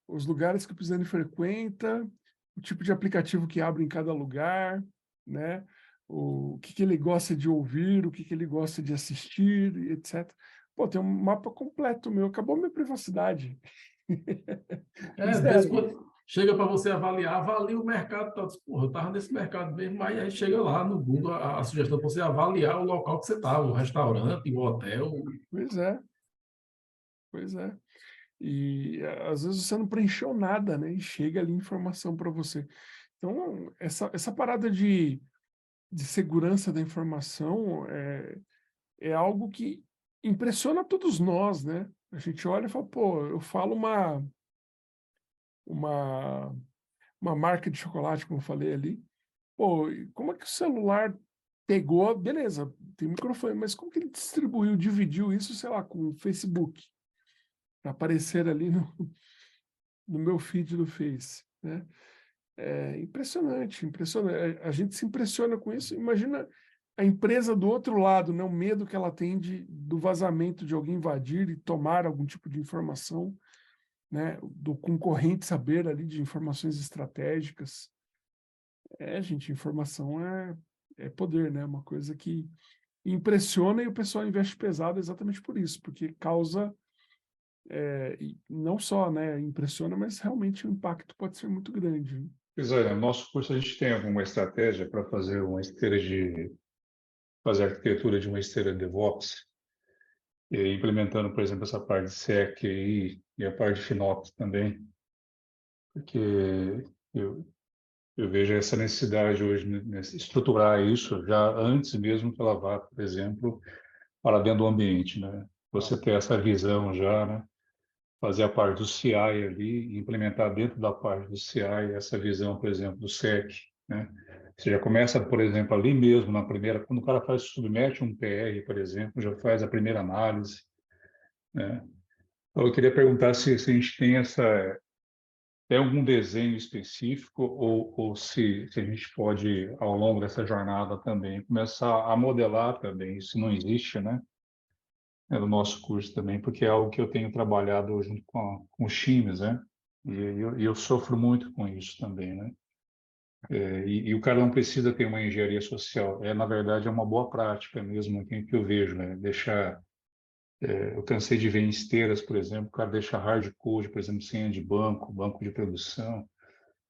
os lugares que o Pisani frequenta, o tipo de aplicativo que abre em cada lugar, né? O que ele gosta de ouvir, o que ele gosta de assistir, etc. Pô, tem um mapa completo meu, acabou minha privacidade. Às vezes, Zero. quando chega para você avaliar, avalia o mercado. Tá? Porra, eu estava nesse mercado mesmo, mas aí chega lá no Google a sugestão para você avaliar o local que você está, o restaurante, o hotel. Pois é, pois é. E às vezes você não preencheu nada, né? E chega ali informação para você. Então, essa parada de segurança da informação é algo que impressiona todos nós, né? A gente olha e fala, pô, eu falo uma, uma marca de chocolate, como eu falei ali, pô, e como é que o celular pegou, beleza, tem microfone, mas como que ele distribuiu, dividiu isso, sei lá, com o Facebook, para aparecer ali no meu feed do Face, né? É impressionante, impressionante. A gente se impressiona com isso. Imagina a empresa do outro lado, né? O medo que ela tem do vazamento de alguém invadir e tomar algum tipo de informação, né? Do concorrente saber ali de informações estratégicas. Gente, informação é poder, né? Uma coisa que impressiona e o pessoal investe pesado exatamente por isso, porque causa, e não só, né? Impressiona, mas realmente o impacto pode ser muito grande, né? Pois olha, no nosso curso a gente tem alguma estratégia para fazer uma esteira fazer a arquitetura de uma esteira DevOps, e implementando, por exemplo, essa parte de SEC e a parte de FinOps também, porque eu, eu vejo essa necessidade hoje, né, estruturar isso já antes mesmo que ela vá, por exemplo, para dentro do ambiente, né? Você ter essa visão já, né? Fazer a parte do CI ali, e implementar dentro da parte do CI essa visão, por exemplo, do SEC, né? Você já começa, por exemplo, ali mesmo, na primeira, quando o cara submete um PR, por exemplo, já faz a primeira análise, né? Então, eu queria perguntar se a gente tem algum desenho específico ou se a gente pode, ao longo dessa jornada também, começar a modelar também, isso não existe, né? No nosso curso também, porque é algo que eu tenho trabalhado junto com os times, né? E eu sofro muito com isso também, né? E o cara não precisa ter uma engenharia social. Na verdade, é uma boa prática mesmo que eu vejo, né? Eu cansei de ver em esteiras, por exemplo, o cara deixa hard code, por exemplo, senha de banco de produção.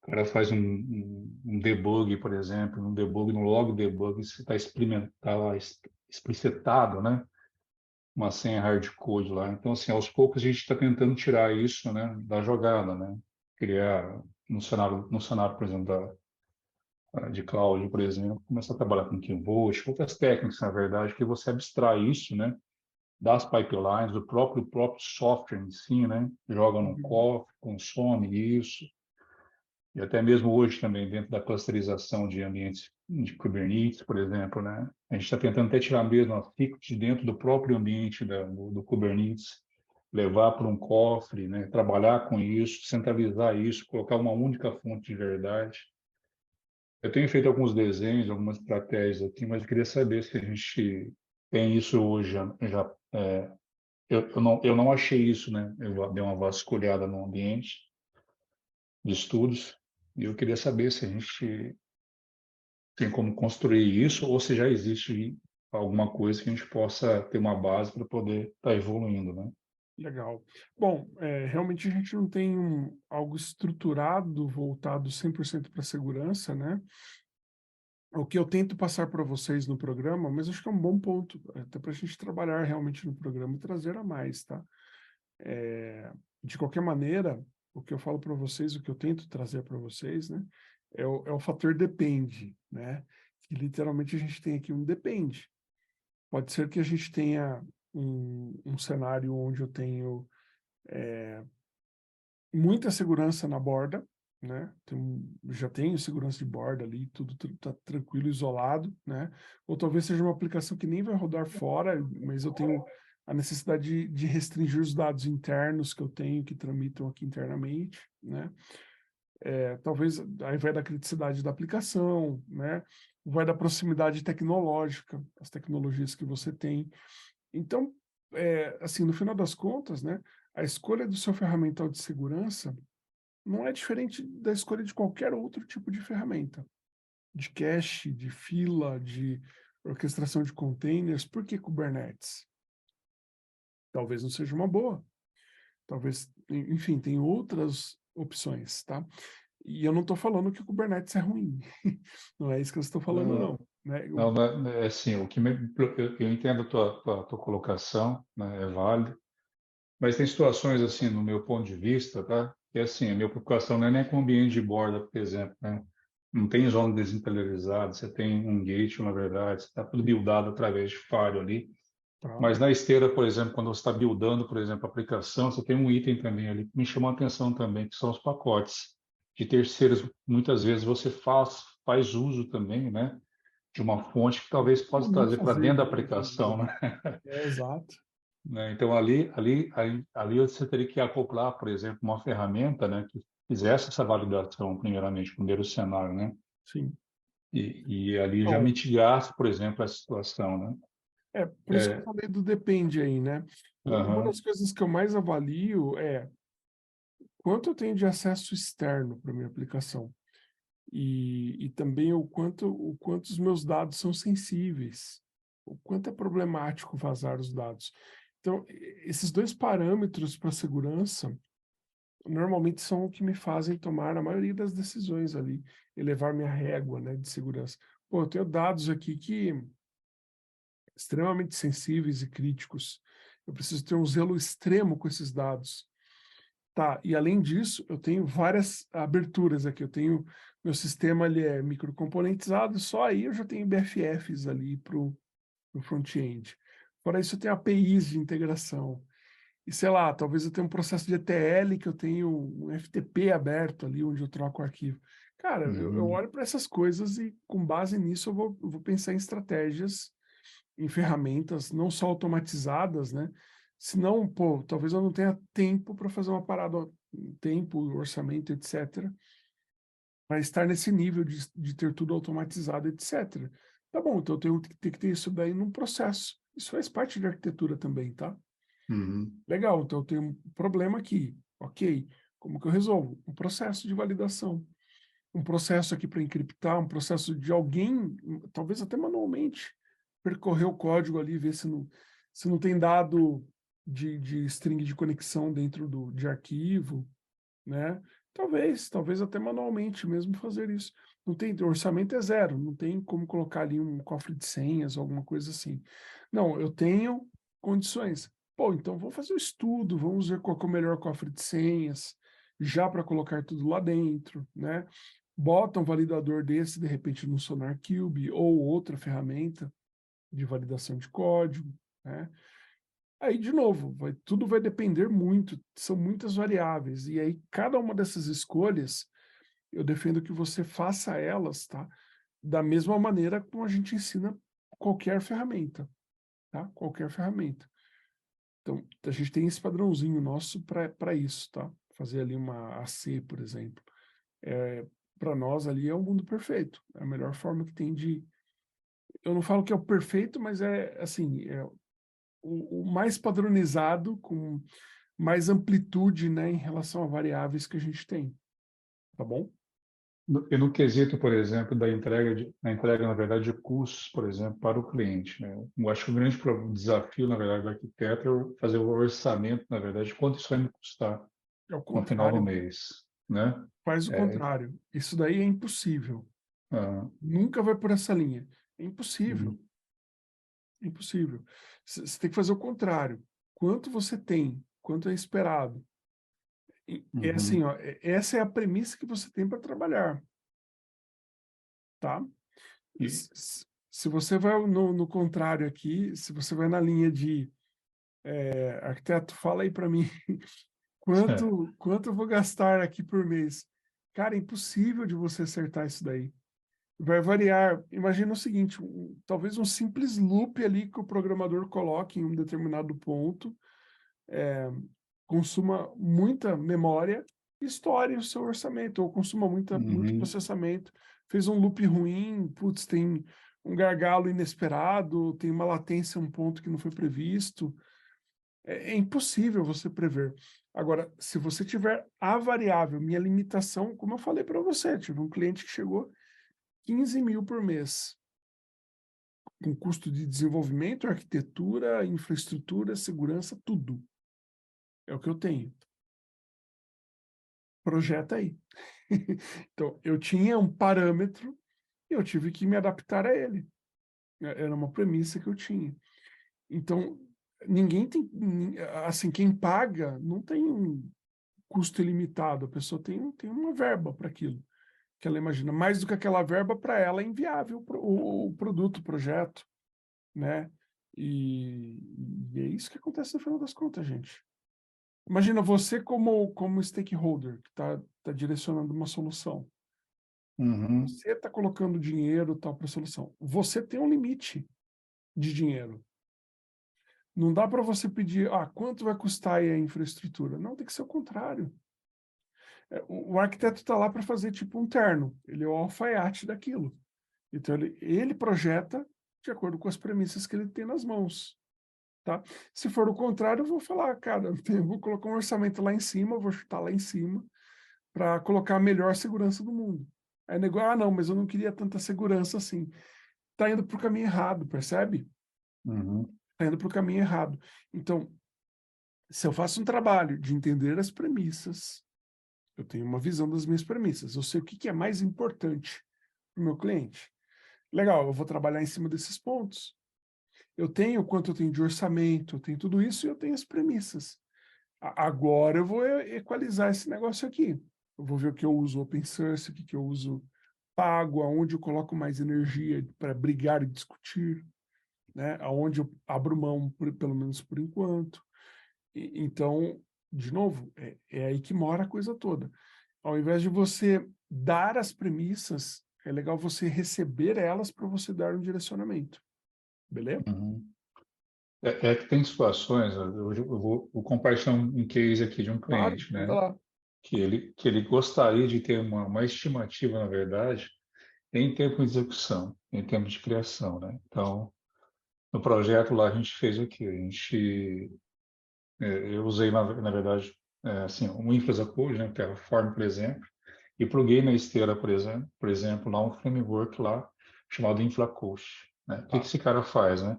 O cara faz um debug, por exemplo, um debug no log debug, isso está explicitado, né? Uma senha hardcode lá. Então, assim, aos poucos a gente está tentando tirar isso, né, da jogada, né? Criar no cenário, por exemplo, de cloud, por exemplo, começar a trabalhar com Kinvolt, outras técnicas, na verdade, que você abstrai isso, né, das pipelines, do próprio software em si, né? Joga no Uhum. cofre, consome isso. E até mesmo hoje também, dentro da clusterização de ambientes de Kubernetes, por exemplo, né? A gente está tentando até tirar mesmo a secret dentro do próprio ambiente do Kubernetes, levar para um cofre, né? Trabalhar com isso, centralizar isso, colocar uma única fonte de verdade. Eu tenho feito alguns desenhos, algumas estratégias aqui, mas eu queria saber se a gente tem isso hoje já. Eu não achei isso, né? Eu dei uma vasculhada no ambiente de estudos e eu queria saber se a gente tem como construir isso ou se já existe alguma coisa que a gente possa ter uma base para poder estar evoluindo, né? Legal. Bom, realmente a gente não tem algo estruturado voltado 100% para segurança, né? O que eu tento passar para vocês no programa, mas acho que é um bom ponto, até para a gente trabalhar realmente no programa e trazer a mais, tá? De qualquer maneira, o que eu falo para vocês, o que eu tento trazer para vocês, né? É o fator depende, né? Que literalmente a gente tem aqui um depende. Pode ser que a gente tenha um cenário onde eu tenho muita segurança na borda, né? Já tenho segurança de borda ali, tudo tá tranquilo, isolado, né? Ou talvez seja uma aplicação que nem vai rodar fora, mas eu tenho a necessidade de restringir os dados internos que eu tenho, que tramitam aqui internamente, né? Talvez aí vai da criticidade da aplicação, né? Vai da proximidade tecnológica, as tecnologias que você tem. Então, assim, no final das contas, né? A escolha do seu ferramental de segurança não é diferente da escolha de qualquer outro tipo de ferramenta, de cache, de fila, de orquestração de containers. Por que Kubernetes? Talvez não seja uma boa. Talvez, enfim, tem outras opções, tá? E eu não estou falando que o Kubernetes é ruim. Não é isso que eu estou falando, não. Né? Não, é assim, eu entendo a tua colocação, né, é válido, mas tem situações assim, no meu ponto de vista, tá? Que assim, a minha preocupação não é nem com o ambiente de borda, por exemplo, né? Não tem zona descentralizada, você tem um gate, na verdade, está tudo buildado através de firewall ali. Tá. Mas na esteira, por exemplo, quando você está buildando, por exemplo, a aplicação, você tem um item também ali que me chamou a atenção também, que são os pacotes de terceiros. Muitas vezes você faz uso também, né, de uma fonte que talvez possa Como não trazer para fazer, dentro da né? aplicação, né? Exato. Né? Então ali você teria que acoplar, por exemplo, uma ferramenta, né, que fizesse essa validação primeiramente, primeiro cenário, né? Sim. E ali já Bom, mitigasse, por exemplo, essa situação, né? por isso que eu falei do depende aí, né? Uma Aham. das coisas que eu mais avalio é quanto eu tenho de acesso externo para minha aplicação. E também o quanto os meus dados são sensíveis, o quanto é problemático vazar os dados. Então, esses dois parâmetros para segurança normalmente são o que me fazem tomar a maioria das decisões ali, elevar minha régua, né, de segurança. Pô, eu tenho dados aqui que extremamente sensíveis e críticos. Eu preciso ter um zelo extremo com esses dados. Tá, e além disso, eu tenho várias aberturas aqui. Eu tenho, meu sistema ele é microcomponentizado, só aí eu já tenho BFFs ali para o front-end. Fora isso, eu tenho APIs de integração. E sei lá, talvez eu tenha um processo de ETL que eu tenho um FTP aberto ali, onde eu troco o arquivo. Cara, eu Uhum. olho para essas coisas e, com base nisso, eu vou pensar em estratégias, em ferramentas, não só automatizadas, né? Senão, pô, talvez eu não tenha tempo para fazer uma parada, tempo, orçamento, etc., para estar nesse nível de ter tudo automatizado, etc. Tá bom, então eu tenho que ter isso daí num processo. Isso faz parte de arquitetura também, tá? Uhum. Legal, então eu tenho um problema aqui. Ok, como que eu resolvo? Um processo de validação. Um processo aqui para encriptar, um processo de alguém, talvez até manualmente, percorrer o código ali, ver se não tem dado de string de conexão dentro de arquivo, né? Talvez até manualmente mesmo fazer isso. Não tem, o orçamento é zero, não tem como colocar ali um cofre de senhas, alguma coisa assim. Não, eu tenho condições. Pô, então vamos fazer o estudo, vamos ver qual que é o melhor cofre de senhas, já para colocar tudo lá dentro, né? Bota um validador desse, de repente, no SonarQube ou outra ferramenta de validação de código, né? Aí, de novo, tudo vai depender muito, são muitas variáveis. E aí, cada uma dessas escolhas, eu defendo que você faça elas, tá? Da mesma maneira como a gente ensina qualquer ferramenta, tá? Qualquer ferramenta. Então, a gente tem esse padrãozinho nosso para isso, tá? Fazer ali uma AC, por exemplo. Para nós ali é o mundo perfeito. É a melhor forma que tem de... Eu não falo que é o perfeito, mas é assim, é o mais padronizado, com mais amplitude, né, em relação a variáveis que a gente tem, tá bom? E no quesito, por exemplo, na entrega, na verdade, de custos, por exemplo, para o cliente, né? Eu acho que o grande desafio, na verdade, do arquiteto é fazer o orçamento, na verdade, de quanto isso vai me custar É o no final do contrário, mês, né? faz o É, contrário. Isso daí é impossível. ah, Nunca vai por essa linha. É impossível, uhum, é impossível. Você tem que fazer o contrário. Quanto você tem, quanto é esperado. É assim, uhum, ó, essa é a premissa que você tem para trabalhar, tá? e, Se você vai no contrário aqui, se você vai na linha de arquiteto, fala aí para mim quanto eu vou gastar aqui por mês. Cara, é impossível de você acertar isso daí. Vai variar. Imagina o seguinte, talvez um simples loop ali que o programador coloque em um determinado ponto, consuma muita memória e estoure o seu orçamento, ou consuma muito uhum, processamento. Fez um loop ruim, putz, tem um gargalo inesperado, tem uma latência, um ponto que não foi previsto. É impossível você prever. Agora, se você tiver a variável, minha limitação, como eu falei para você, tive um cliente que chegou 15 mil por mês, com custo de desenvolvimento, arquitetura, infraestrutura, segurança, tudo. É o que eu tenho. Projeta aí. Então, eu tinha um parâmetro e eu tive que me adaptar a ele. Era uma premissa que eu tinha. Então, ninguém tem, assim, quem paga não tem um custo ilimitado, a pessoa tem uma verba para aquilo, que ela imagina. Mais do que aquela verba, para ela é inviável o produto, o projeto, né? E é isso que acontece no final das contas, gente. Imagina você como stakeholder, que tá direcionando uma solução. Uhum. Você está colocando dinheiro tal para a solução. Você tem um limite de dinheiro. Não dá para você pedir, quanto vai custar aí a infraestrutura? Não, tem que ser o contrário. O arquiteto está lá para fazer tipo um terno. Ele é o alfaiate daquilo. Então, ele projeta de acordo com as premissas que ele tem nas mãos. Tá? Se for o contrário, eu vou falar, cara, eu vou colocar um orçamento lá em cima, vou chutar lá em cima, para colocar a melhor segurança do mundo. Aí não, mas eu não queria tanta segurança assim. Tá indo para o caminho errado, percebe? Uhum. Tá indo para o caminho errado. Então, se eu faço um trabalho de entender as premissas, eu tenho uma visão das minhas premissas, eu sei o que é mais importante para o meu cliente. Legal, eu vou trabalhar em cima desses pontos. Eu tenho quanto eu tenho de orçamento, eu tenho tudo isso e eu tenho as premissas. Agora eu vou equalizar esse negócio aqui. Eu vou ver o que eu uso open source, o que eu uso pago, aonde eu coloco mais energia para brigar e discutir, né? Aonde eu abro mão, pelo menos por enquanto. Então, de novo, é aí que mora a coisa toda. Ao invés de você dar as premissas, é legal você receber elas para você dar um direcionamento. Beleza? Uhum. É que tem situações, eu vou compartilhar um case aqui de um Claro, cliente, manda né? lá. Que ele gostaria de ter uma estimativa, na verdade, em tempo de execução, em tempo de criação, né? Então, no projeto lá a gente fez o quê? Eu usei, na verdade, assim, um Infra as a Code, né? Terraform, por exemplo, e pluguei na esteira, por exemplo, lá um framework lá chamado InfraCoach, né? O que Tá. esse cara faz, né?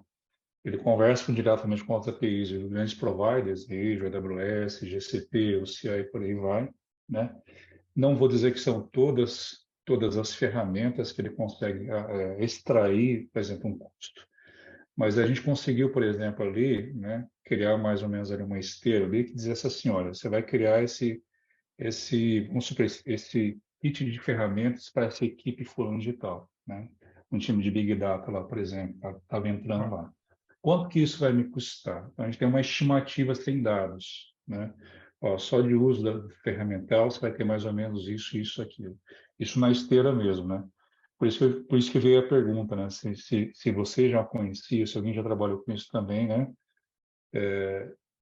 Ele conversa diretamente com as APIs de grandes providers, Azure, AWS, GCP, OCI e por aí vai, né? Não vou dizer que são todas as ferramentas que ele consegue extrair, por exemplo, um custo. Mas a gente conseguiu, por exemplo, ali, né, criar mais ou menos ali uma esteira ali que dizia assim, olha, você vai criar vamos supor, esse kit de ferramentas para essa equipe fulano de tal, né? Um time de Big Data lá, por exemplo, estava entrando Tá. lá. Quanto que isso vai me custar? Então, a gente tem uma estimativa sem dados, né? Ó, só de uso da ferramental você vai ter mais ou menos isso, isso, aquilo. Isso na esteira mesmo, né? Por isso que veio a pergunta, né? Se você já conhecia, se alguém já trabalhou com isso também, né?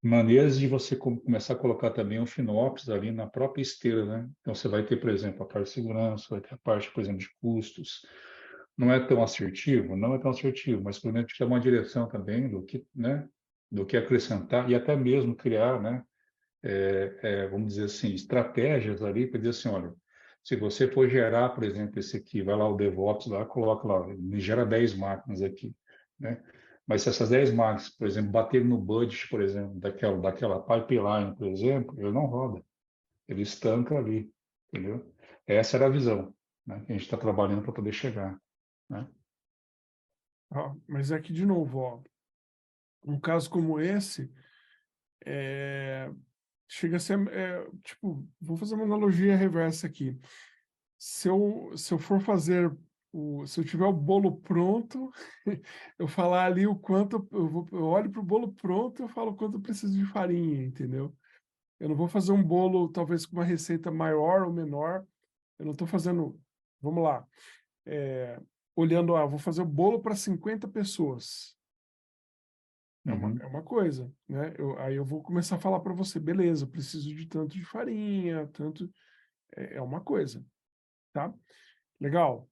Maneiras de você começar a colocar também um FinOps ali na própria esteira, né? Então você vai ter, por exemplo, a parte de segurança, vai ter a parte, por exemplo, de custos. Não é tão assertivo, não é tão assertivo, mas pelo menos te dá uma direção também do que, né? Do que acrescentar e até mesmo criar, né? Vamos dizer assim, estratégias ali para dizer assim, olha, se você for gerar, por exemplo, esse aqui, vai lá o DevOps lá, coloca lá, me gera 10 máquinas aqui, né? Mas se essas 10 máquinas, por exemplo, baterem no budget, por exemplo, daquela pipeline, por exemplo, ele não roda, ele estanca ali, entendeu? Essa era a visão, né, que a gente está trabalhando para poder chegar, né? Mas é que, de novo, um caso como esse, chega a ser, tipo, vou fazer uma analogia reversa aqui. Se eu for fazer, se eu tiver o bolo pronto, eu falar ali o quanto, eu olho para o bolo pronto e eu falo o quanto eu preciso de farinha, entendeu? Eu não vou fazer um bolo, talvez com uma receita maior ou menor, eu não estou fazendo, vamos lá, olhando, vou fazer o bolo para 50 pessoas. É Uhum, uma coisa, né? Aí eu vou começar a falar para você, beleza, eu preciso de tanto de farinha, tanto. É uma coisa, tá? Legal.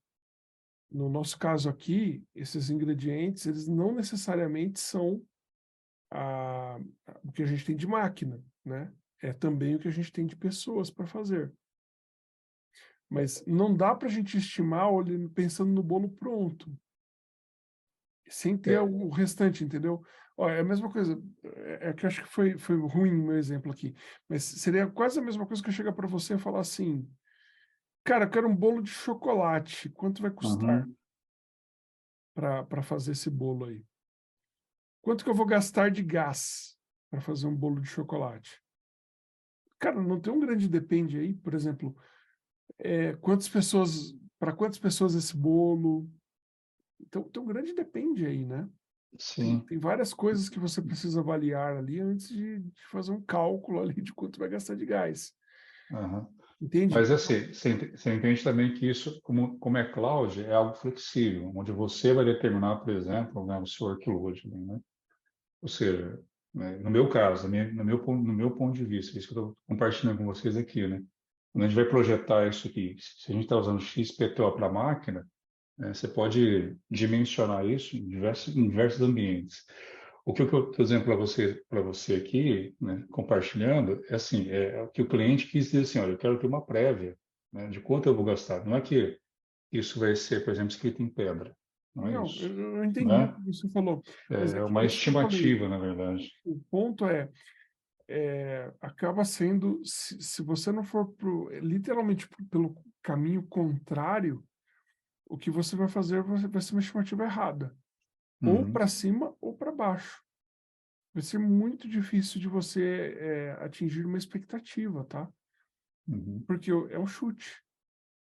No nosso caso aqui, esses ingredientes, eles não necessariamente são o que a gente tem de máquina, né? é também o que a gente tem de pessoas para fazer. Mas não dá para a gente estimar pensando no bolo pronto, sem ter o restante, entendeu? Ó, é a mesma coisa, é que eu acho que foi ruim o meu exemplo aqui, mas seria quase a mesma coisa que eu chegar para você e falar assim, cara, eu quero um bolo de chocolate, quanto vai custar Uhum. para fazer esse bolo aí? Quanto que eu vou gastar de gás para fazer um bolo de chocolate? Cara, não tem um grande depende aí, por exemplo, para quantas pessoas esse bolo? Então, tem um grande depende aí, né? Sim. Tem várias coisas que você precisa avaliar ali antes de fazer um cálculo ali de quanto vai gastar de gás. Aham. Entende? Mas assim, você entende também que isso, como é cloud, é algo flexível, onde você vai determinar, por exemplo, né, o seu workload, né? Ou seja, né, no meu caso, no meu ponto de vista, isso que eu estou compartilhando com vocês aqui, né? Quando a gente vai projetar isso aqui, se a gente está usando XPTO para a máquina, né, você pode dimensionar isso em diversos ambientes. O que eu estou dizendo para você aqui, né, compartilhando, é assim, é o que o cliente quis dizer assim, olha, eu quero ter uma prévia, né, de quanto eu vou gastar. Não é que isso vai ser, por exemplo, escrito em pedra. Não é Não, isso, eu entendi o né? que você falou, mas É é uma isso que eu falei. estimativa, na verdade. O ponto acaba sendo, se você não for literalmente pelo caminho contrário, o que você vai fazer vai ser uma estimativa errada. Ou Uhum, para cima ou para baixo. Vai ser muito difícil de você atingir uma expectativa, tá? uhum, Porque é um chute.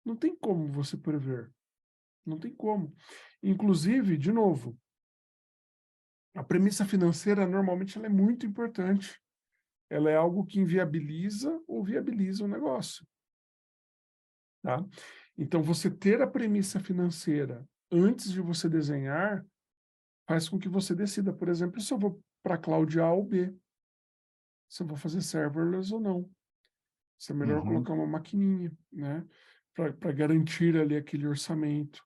Não tem como você prever. Não tem como. Inclusive, de novo, a premissa financeira normalmente ela é muito importante. Ela é algo que inviabiliza ou viabiliza o negócio, tá? Então, você ter a premissa financeira antes de você desenhar faz com que você decida, por exemplo, se eu vou para cloud A ou B, se eu vou fazer serverless ou não. Se é melhor uhum, colocar uma maquininha, né? Para garantir ali aquele orçamento.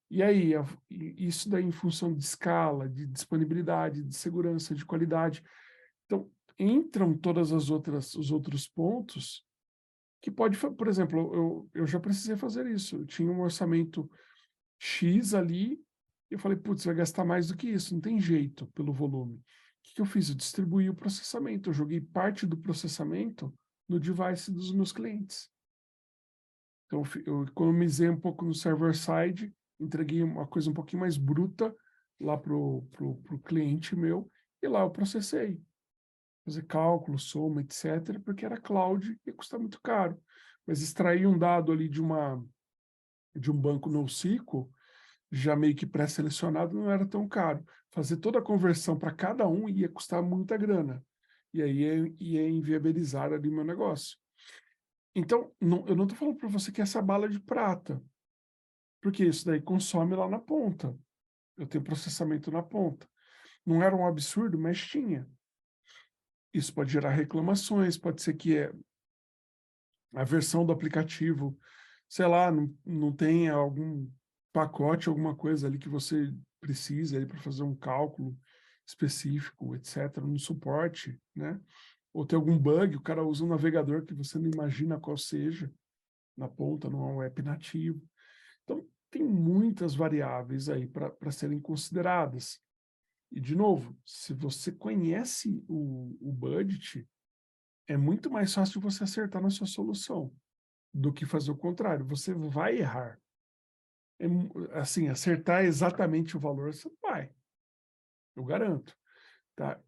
E aí, isso daí em função de escala, de disponibilidade, de segurança, de qualidade. Então, entram todas os outros pontos que pode, por exemplo, eu já precisei fazer isso. Eu tinha um orçamento X ali, e eu falei, putz, vai gastar mais do que isso, não tem jeito pelo volume. O que eu fiz? Eu distribuí o processamento, eu joguei parte do processamento no device dos meus clientes. Então, eu economizei um pouco no server-side, entreguei uma coisa um pouquinho mais bruta lá pro cliente meu, e lá eu processei. Fazer cálculo, soma, etc., porque era cloud e custa muito caro. Mas extrair um dado ali de um banco NoSQL, já meio que pré-selecionado, não era tão caro. Fazer toda a conversão para cada um ia custar muita grana. E aí ia inviabilizar ali meu negócio. Então, eu não estou falando para você que essa bala de prata, porque isso daí consome lá na ponta. Eu tenho processamento na ponta. Não era um absurdo, mas tinha. Isso pode gerar reclamações, pode ser que a versão do aplicativo, sei lá, não tenha algum pacote, alguma coisa ali que você precisa para fazer um cálculo específico, etc., no suporte, né? Ou tem algum bug, o cara usa um navegador que você não imagina qual seja, na ponta, não é um app nativo. Então, tem muitas variáveis aí para serem consideradas. E, de novo, se você conhece o budget, é muito mais fácil você acertar na sua solução do que fazer o contrário. Você vai errar. Assim, acertar exatamente o valor, você não vai. Eu garanto. Tá?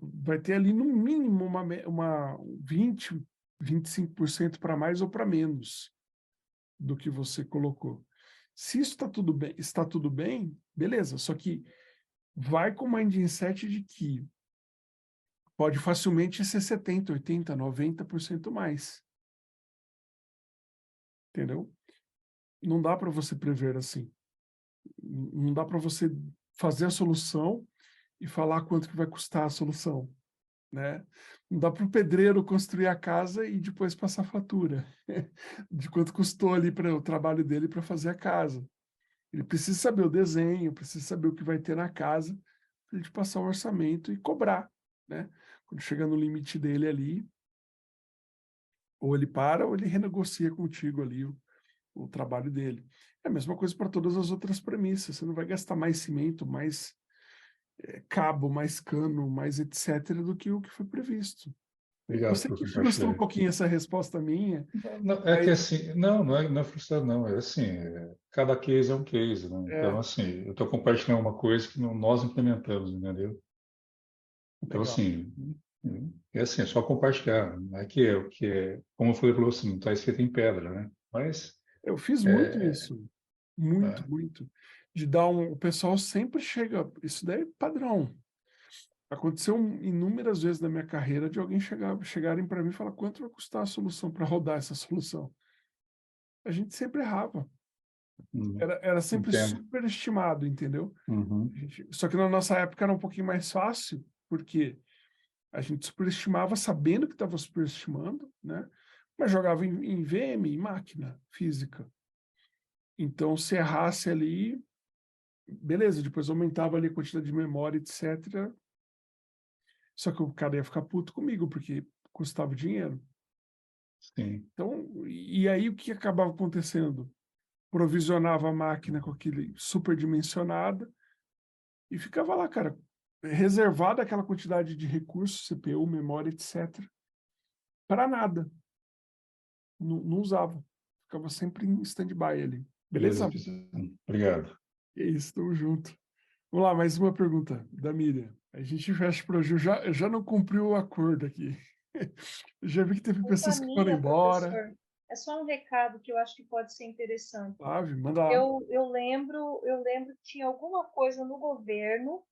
Vai ter ali, no mínimo, uma 20, 25% para mais ou para menos do que você colocou. Se isso está tudo bem, beleza. Só que vai com o mindset de que pode facilmente ser 70, 80, 90% mais. Entendeu? Não dá para você prever assim. Não dá para você fazer a solução e falar quanto que vai custar a solução, né? Não dá para o pedreiro construir a casa e depois passar fatura de quanto custou ali para o trabalho dele para fazer a casa. Ele precisa saber o desenho, precisa saber o que vai ter na casa para ele passar o orçamento e cobrar, né? Quando chegar no limite dele ali, Ou ele para, ou ele renegocia contigo ali o trabalho dele. É a mesma coisa para todas as outras premissas. Você não vai gastar mais cimento, mais cabo, mais cano, mais etc. do que o que foi previsto. Eu Obrigado sei por que frustra um compartilhar. pouquinho essa resposta minha. Não, é que assim, não é frustrado, não. É assim, cada case é um case, né? Então, É, assim, eu estou compartilhando uma coisa que nós implementamos, entendeu? Então, legal. assim, é assim, é só compartilhar. Não é que como eu falei para você, não está escrito em pedra, né? Mas, Eu fiz muito é, isso. Muito, é, muito. De dar o pessoal sempre chega. Isso daí é padrão. Aconteceu inúmeras vezes na minha carreira de alguém chegarem para mim e falar quanto vai custar a solução para rodar essa solução. A gente sempre errava. Era sempre entendo. superestimado, entendeu? Uhum. Só que na nossa época era um pouquinho mais fácil, porque a gente superestimava sabendo que estava superestimando, né? Mas jogava em VM, em máquina física. Então, se errasse ali, beleza, depois aumentava ali a quantidade de memória, etc. Só que o cara ia ficar puto comigo, porque custava dinheiro. Sim, Então, e aí o que acabava acontecendo? Provisionava a máquina com aquele superdimensionada e ficava lá, cara, reservada aquela quantidade de recursos, CPU, memória, etc., para nada. Não usava. Ficava sempre em stand-by ali. beleza, Beleza? Pisani. Obrigado. É isso, tamo junto. Vamos lá, mais uma pergunta da Miriam. A gente fecha por hoje. Eu já não cumpri o acordo aqui. Já vi que teve Culpa pessoas que foram minha, embora. professor. É só um recado que eu acho que pode ser interessante. Flávio, manda lá. Eu lembro que tinha alguma coisa no governo,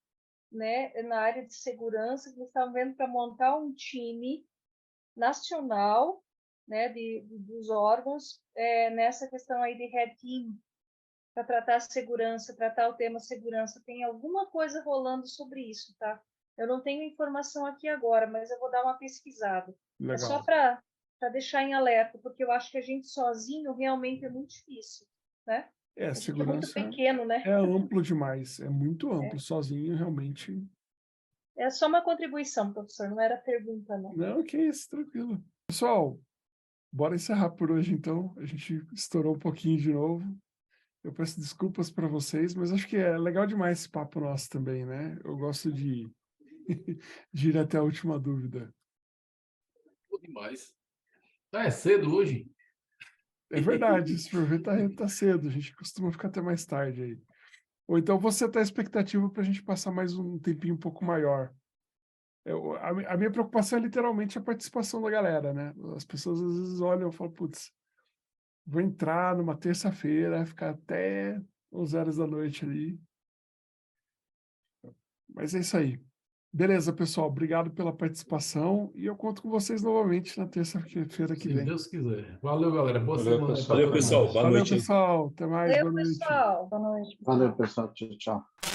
né, na área de segurança, que eles estavam vendo para montar um time nacional, né, dos órgãos, nessa questão aí de Red Team, para tratar a segurança, tratar o tema segurança. Tem alguma coisa rolando sobre isso, tá? Eu não tenho informação aqui agora, mas eu vou dar uma pesquisada. É só Legal. para deixar em alerta, porque eu acho que a gente sozinho realmente é muito difícil, né? A gente é muito Segurança pequeno, né? é amplo demais. É muito amplo. Sozinho, realmente. É só uma contribuição, professor, não era pergunta, não. Não, que isso, tranquilo. Pessoal, bora encerrar por hoje, então. A gente estourou um pouquinho de novo. Eu peço desculpas para vocês, mas acho que é legal demais esse papo nosso também, né? Eu gosto de, de ir até a última dúvida. Pô, demais. É cedo hoje. É verdade, se for ver, tá cedo. A gente costuma ficar até mais tarde aí. Ou então você tá a expectativa para a gente passar mais um tempinho um pouco maior. A minha preocupação é literalmente a participação da galera, né? As pessoas às vezes olham e falam, putz, vou entrar numa terça-feira, ficar até 11 horas da noite ali. Mas é isso aí. Beleza, pessoal. Obrigado pela participação e eu conto com vocês novamente na terça-feira que Se vem. Deus quiser. Valeu, galera. Boa Valeu, semana aí pessoal. para Valeu, todo pessoal. mundo. Boa Valeu, noite aí. pessoal. Até mais. Valeu, Boa noite. pessoal. Boa noite. Valeu, pessoal. Tchau, tchau.